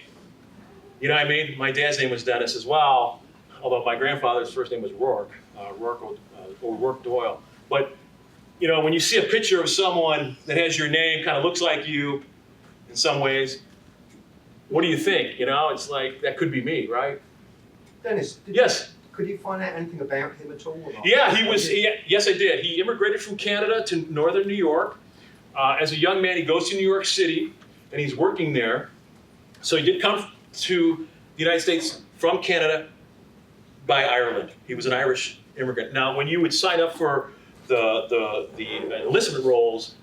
Speaker 5: You know what I mean? My dad's name was Dennis as well, although my grandfather's first name was Rourke, Rourke Doyle. But, when you see a picture of someone that has your name, kind of looks like you in some ways, what do you think? It's like, that could be me, right?
Speaker 1: Dennis,
Speaker 5: yes?
Speaker 1: Could you find out anything about him at all? Or not?
Speaker 5: Yeah, yes, I did. He immigrated from Canada to northern New York. As a young man, he goes to New York City, and he's working there. So he did come to the United States from Canada by Ireland. He was an Irish immigrant. Now, when you would sign up for the enlistment rolls,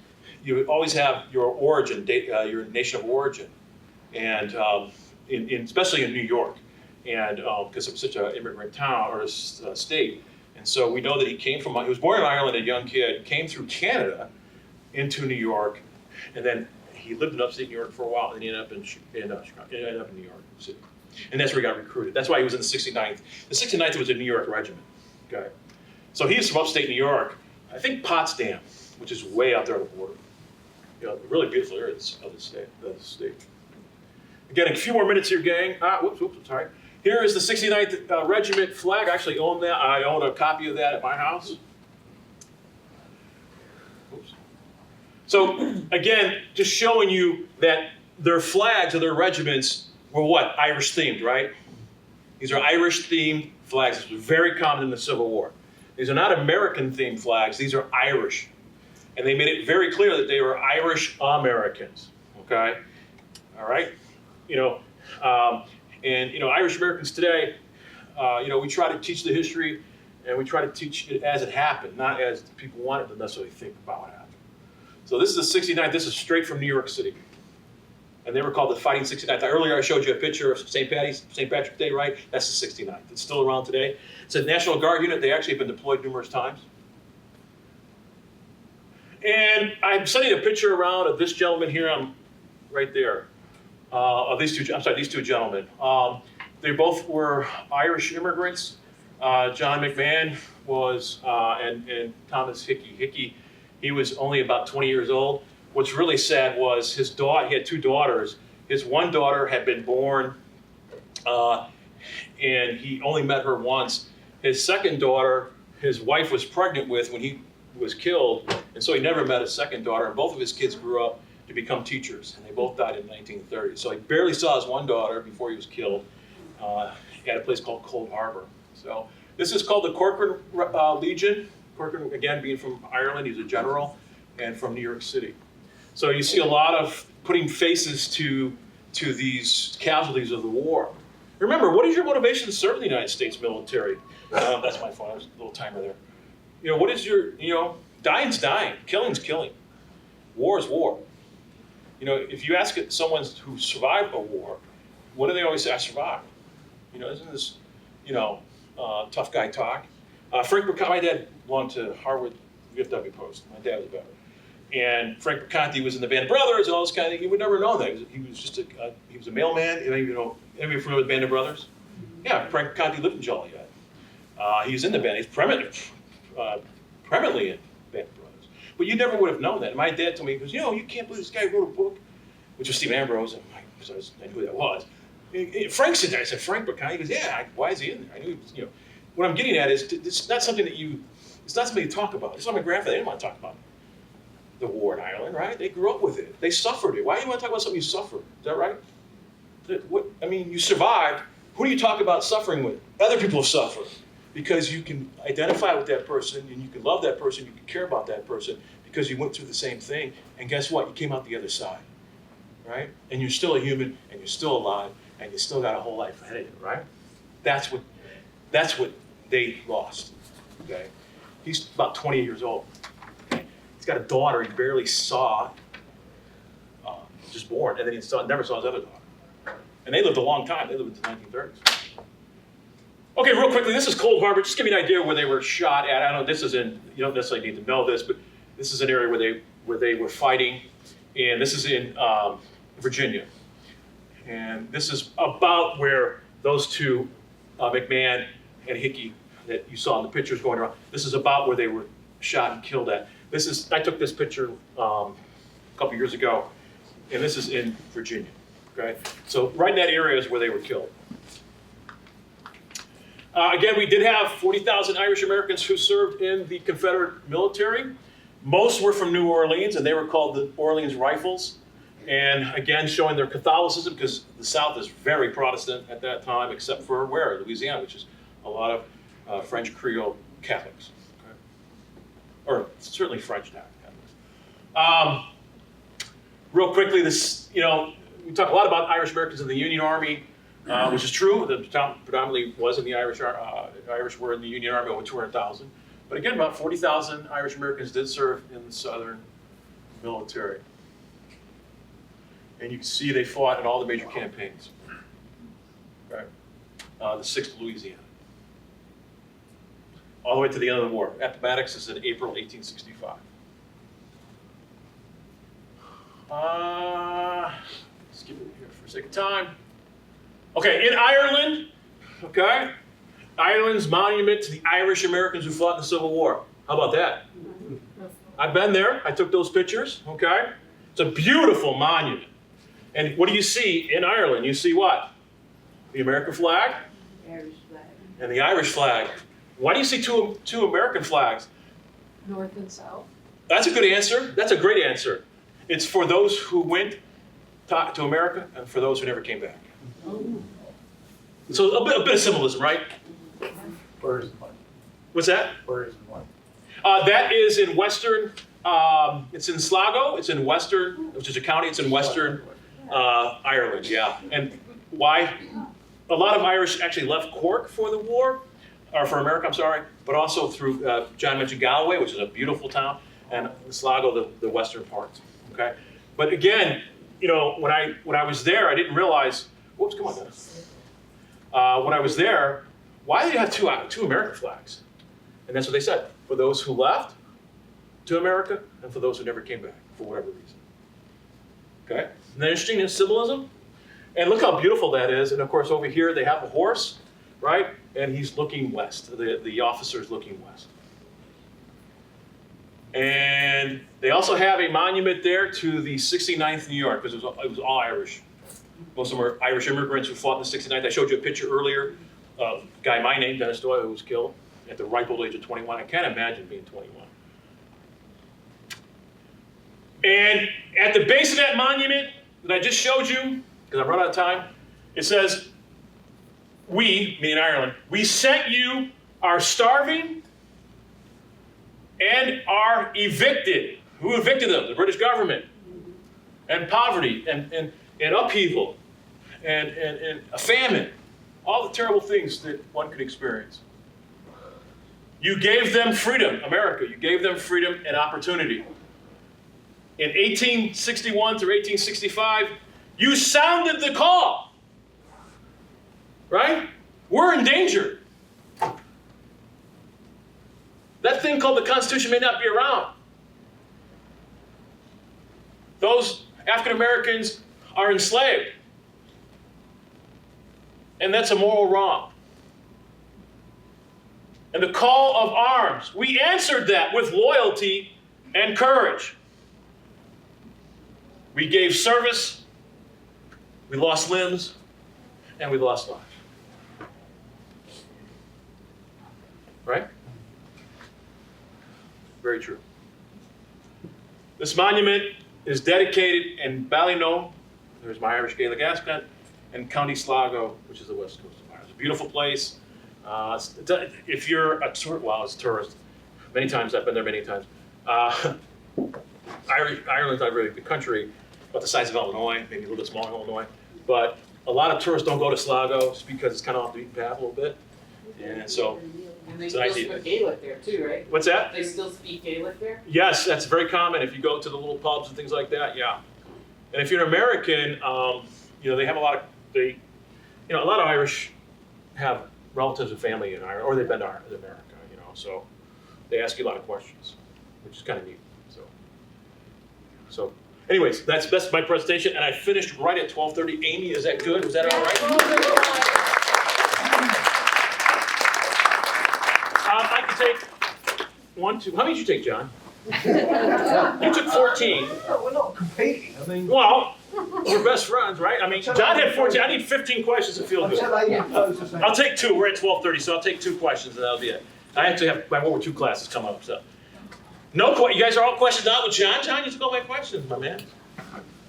Speaker 5: you would always have your origin, your nation of origin, and especially in New York. And because it was such an immigrant town or state. And so we know that he was born in Ireland, a young kid, came through Canada into New York, and then he lived in upstate New York for a while, and he ended up in Chicago, ended up in New York City. And that's where he got recruited. That's why he was in the 69th. The 69th was a New York regiment, okay? So he's from upstate New York, I think Potsdam, which is way out there on the border. Really beautiful area of the state. Again, a few more minutes here, gang. Whoops, sorry. Here is the 69th Regiment flag. I actually own that. I own a copy of that at my house. Oops. So again, just showing you that their flags of their regiments were what? Irish themed, right? These are Irish themed flags. This was very common in the Civil War. These are not American themed flags. These are Irish. And they made it very clear that they were Irish Americans, okay? All right? Irish Americans today, we try to teach the history, and we try to teach it as it happened, not as people wanted to necessarily think about what happened. So this is the 69th. This is straight from New York City. And they were called the Fighting 69th. Earlier I showed you a picture of St. Patrick's Day, right? That's the 69th. It's still around today. It's a National Guard unit. They actually have been deployed numerous times. And I'm sending a picture around of this gentleman here. I'm right there. Of these two gentlemen. They both were Irish immigrants. John McMahon was, and Thomas Hickey. Hickey, he was only about 20 years old. What's really sad was he had two daughters. His one daughter had been born, and he only met her once. His second daughter, his wife was pregnant with when he was killed, and so he never met his second daughter, and both of his kids grew up to become teachers, and they both died in 1930. So he barely saw his one daughter before he was killed at a place called Cold Harbor. So this is called the Corcoran Legion. Corcoran, again, being from Ireland, he's a general, and from New York City. So you see a lot of putting faces to these casualties of the war. Remember, what is your motivation to serve in the United States military? That's my phone. There's a little timer there. You know, what is your, dying's dying, killing's killing. War is war. You know, if you ask someone who survived a war, what do they always say? I survived. You know, isn't this, tough guy talk? Frank Mercanti, my dad belonged to Harvard VFW Post. My dad was a veteran. And Frank Mercanti was in the Band of Brothers and all this kind of thing. You would never know that. He was just he was a mailman. Anybody familiar with Band of Brothers? Yeah, Frank Mercanti lived in Joliet. He was in the band. He's preeminently in Band of Brothers. But you never would have known that. And my dad told me, he goes, you can't believe this guy wrote a book, which was Stephen Ambrose. And I knew who that was. Frank said that. I said, Frank Mercanti? He goes, yeah, why is he in there? I knew he was, What I'm getting at is, it's not something that it's not something you talk about. It's not my grandfather. They didn't want to talk about the war in Ireland, right? They grew up with it. They suffered it. Why do you want to talk about something you suffered? Is that right? You survived. Who do you talk about suffering with? Other people have suffered. Because you can identify with that person, and you can love that person, you can care about that person, because you went through the same thing. And guess what? You came out the other side, right? And you're still a human, and you're still alive, and you still got a whole life ahead of you, right? That's what they lost, okay? He's about 20 years old. Okay? He's got a daughter he barely saw, just born, and then he never saw his other daughter. And they lived a long time. They lived into the 1930s. Okay, real quickly, this is Cold Harbor. Just give me an idea where they were shot at. I don't know, this is you don't necessarily need to know this, but this is an area where they were fighting, and this is in Virginia. And this is about where those two, McMahon and Hickey, that you saw in the pictures going around, this is about where they were shot and killed at. I took this picture a couple years ago, and this is in Virginia, okay? So right in that area is where they were killed. Again, we did have 40,000 Irish Americans who served in the Confederate military. Most were from New Orleans, and they were called the Orleans Rifles. And again, showing their Catholicism, because the South is very Protestant at that time, except for where? Louisiana, which is a lot of French Creole Catholics. Okay? Or certainly French Catholics. Real quickly, we talk a lot about Irish Americans in the Union Army. Which is true. The town predominantly was in the Irish. Irish were in the Union Army, over 200,000. But again, about 40,000 Irish Americans did serve in the Southern military. And you can see they fought in all the major campaigns. Okay. The 6th Louisiana. All the way to the end of the war. Appomattox is in April 1865. Skip it here for the sake of time. Okay, in Ireland, okay, Ireland's monument to the Irish Americans who fought in the Civil War. How about that? I've been there. I took those pictures, okay? It's a beautiful monument. And what do you see in Ireland? You see what? The American flag?
Speaker 2: Irish flag.
Speaker 5: And the Irish flag. Why do you see two American flags?
Speaker 7: North and south.
Speaker 5: That's a good answer. That's a great answer. It's for those who went to America and for those who never came back. So a bit of symbolism, right?
Speaker 4: Where is one?
Speaker 5: What's that?
Speaker 4: Where is one?
Speaker 5: That is in western, it's in Sligo, it's in western, which is a county, it's in western Ireland, yeah. And why? A lot of Irish actually left Cork for the war, or for America, I'm sorry, but also through, John mentioned Galway, which is a beautiful town, and Sligo, the western parts, okay? But again, when I was there, I didn't realize, whoops, come on, Dennis. When I was there, why did you have two American flags? And that's what they said, for those who left to America and for those who never came back, for whatever reason. Okay? Isn't that interesting in symbolism? And look how beautiful that is. And of course, over here, they have a horse, right? And he's looking west. The officer's looking west. And they also have a monument there to the 69th New York, because it was all Irish. Most of them were Irish immigrants who fought in the 69th. I showed you a picture earlier of a guy my name, Dennis Doyle, who was killed at the ripe old age of 21. I can't imagine being 21. And at the base of that monument that I just showed you, because I'm running out of time, it says, we, meaning Ireland, we sent you our starving and are evicted. Who evicted them? The British government. and poverty and upheaval and a famine, all the terrible things that one could experience. You gave them freedom, America. You gave them freedom and opportunity. In 1861 through 1865, you sounded the call, right? We're in danger. That thing called the Constitution may not be around. Those African Americans are enslaved. And that's a moral wrong. And the call of arms, we answered that with loyalty and courage. We gave service, we lost limbs, and we lost lives. Right? Very true. This monument is dedicated in Ballino, there's my Irish Gaelic accent, and County Sligo, which is the west coast of Ireland. It's a beautiful place. If you're a tourist, well, as a tourist, many times, I've been there many times. Ireland's not a really big country, about the size of Illinois, maybe a little bit smaller than Illinois. But a lot of tourists don't go to Sligo just because it's kind of off the beaten path a little bit. And so,
Speaker 11: And they
Speaker 5: it's an
Speaker 11: still
Speaker 5: idea.
Speaker 11: speak Gaelic there too, right?
Speaker 5: What's that?
Speaker 11: They still speak Gaelic there?
Speaker 5: Yes, that's very common if you go to the little pubs and things like that, yeah. And if you're an American, they have a lot of Irish have relatives and family in Ireland, or they've been to America, so they ask you a lot of questions, which is kind of neat, so anyways, that's my presentation, and I finished right at 12:30. Amy, is that good? Was that all right? I can take 1, 2, how many did you take, John? You took 14.
Speaker 1: We're not competing. I mean,
Speaker 5: Well, we're best friends, right? I mean, John had 14. I need 15 questions to feel good. I'll take 2. We're at 12:30, so I'll take 2 questions, and that'll be it. I actually have my World War II classes come up, so. You guys are all questions out with John? John, you took all my questions, my man.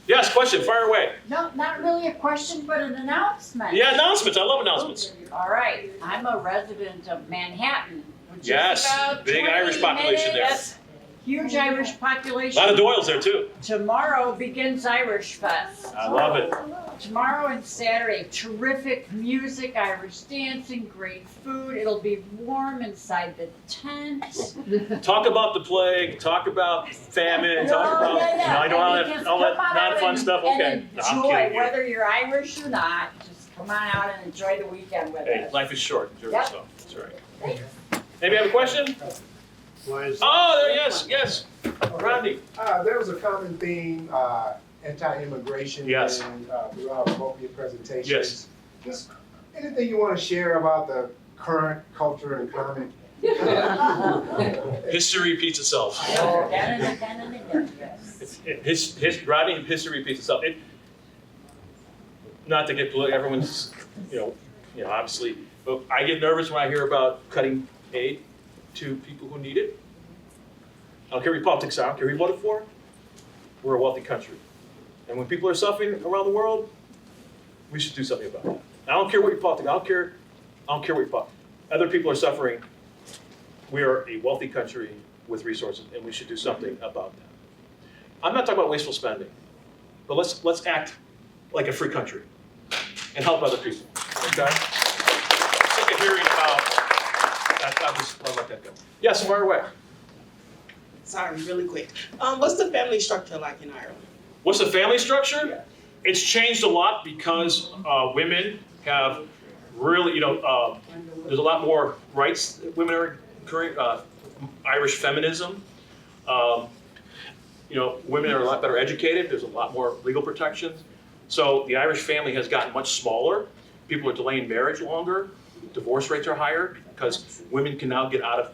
Speaker 5: Yes, question, fire away.
Speaker 10: No, not really a question, but an announcement.
Speaker 5: Yeah, announcements. I love announcements.
Speaker 10: All right, I'm a resident of Manhattan, which
Speaker 5: Yes,
Speaker 10: is about
Speaker 5: big
Speaker 10: 20
Speaker 5: Irish population there.
Speaker 10: minutes. Huge Irish
Speaker 5: A
Speaker 10: population.
Speaker 5: lot of Doyles there, too.
Speaker 10: Tomorrow begins Irish Fest.
Speaker 5: I love it.
Speaker 10: Tomorrow and Saturday, terrific music, Irish dancing, great food. It'll be warm inside the tent.
Speaker 5: Talk about the plague, talk about famine, talk about, I know all that non-fun stuff, okay.
Speaker 10: And
Speaker 5: No, I'm
Speaker 10: enjoy,
Speaker 5: kidding you.
Speaker 10: whether you're Irish or not, just come on out and enjoy the weekend with
Speaker 5: Hey,
Speaker 10: us.
Speaker 5: life is short, enjoy
Speaker 10: Yep.
Speaker 5: yourself, that's right. Maybe have a question?
Speaker 4: Why is
Speaker 5: Oh, yes, Rodney.
Speaker 12: There was a common theme, anti-immigration
Speaker 5: Yes.
Speaker 12: throughout both of your presentations.
Speaker 5: Yes.
Speaker 12: Just anything you want to share about the current culture and climate?
Speaker 5: History repeats itself.
Speaker 10: Again and again and again, yes.
Speaker 5: Rodney, history repeats itself. Not to get political, everyone's, obviously, but I get nervous when I hear about cutting aid to people who need it. I don't care what your politics are, I don't care who you voted for. We're a wealthy country. And when people are suffering around the world, we should do something about it. I don't care what your politics, I don't care what your politics. Other people are suffering. We are a wealthy country with resources, and we should do something about that. I'm not talking about wasteful spending, but let's act like a free country and help other people, okay? Sick of hearing about I'll let that go. Yes, fire away.
Speaker 13: Sorry, really quick. What's the family structure like in Ireland?
Speaker 5: What's the family structure? Yeah. It's changed a lot because women have really, there's a lot more rights that women are incurring, Irish feminism. Women are a lot better educated. There's a lot more legal protections. So the Irish family has gotten much smaller. People are delaying marriage longer. Divorce rates are higher because women can now get out of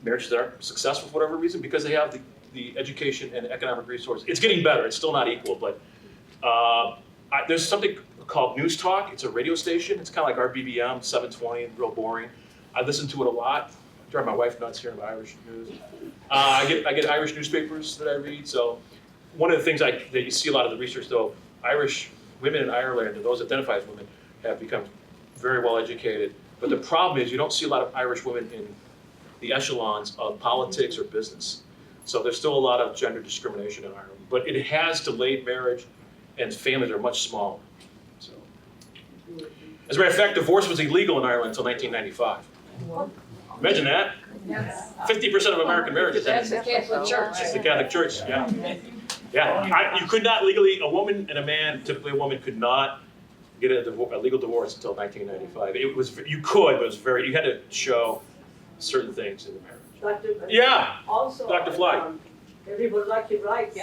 Speaker 5: marriages that aren't successful for whatever reason because they have the education and economic resources. It's getting better. It's still not equal, but there's something called News Talk. It's a radio station. It's kind of like our BBM, 720, real boring. I listen to it a lot. I drive my wife nuts hearing about Irish news. I get Irish newspapers that I read. So one of the things that you see a lot of the research, though, Irish women in Ireland, and those identify as women, have become very well educated. But the problem is you don't see a lot of Irish women in the echelons of politics or business. So there's still a lot of gender discrimination in Ireland, but it has delayed marriage, and families are much smaller. So, as a matter of fact, divorce was illegal in Ireland until 1995. Imagine that. 50% of American marriages.
Speaker 10: That's the Catholic Church.
Speaker 5: It's the Catholic Church, yeah. Yeah, you could not legally, a woman and a man, typically a woman could not get a legal divorce until 1995. It was, you could, but it was very, you had to show certain things in the marriage. Yeah,
Speaker 2: Also,
Speaker 5: Dr. Fly.
Speaker 2: the reproductive rights.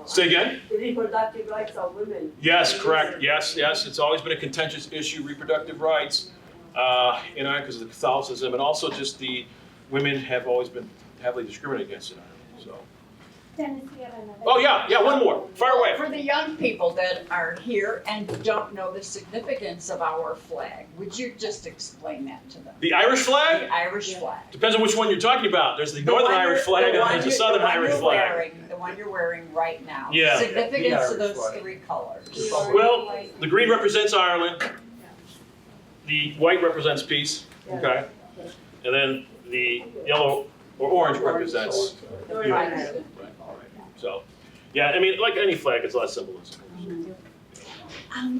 Speaker 5: Say again?
Speaker 2: The reproductive rights of women.
Speaker 5: Yes, correct, yes, it's always been a contentious issue, reproductive rights, in Ireland because of the Catholicism, and also just the women have always been heavily discriminated against in Ireland, so.
Speaker 3: Dennis, we have another.
Speaker 5: Oh, yeah, one more, fire away.
Speaker 10: For the young people that are here and don't know the significance of our flag, would you just explain that to them?
Speaker 5: The Irish flag?
Speaker 10: The Irish flag.
Speaker 5: Depends on which one you're talking about. There's the Northern Irish flag and there's the Southern Irish flag.
Speaker 10: The one you're wearing right now.
Speaker 5: Yeah.
Speaker 10: Significance of those three colors.
Speaker 5: Well, the green represents Ireland, the white represents peace, okay? And then the yellow or orange represents unity. Right. So, yeah, I mean, like any flag, it's a lot of symbolism.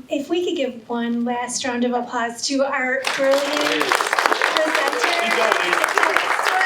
Speaker 3: If we could give one last round of applause to our brilliant presenters.
Speaker 5: Keep going, Amy.
Speaker 3: Next one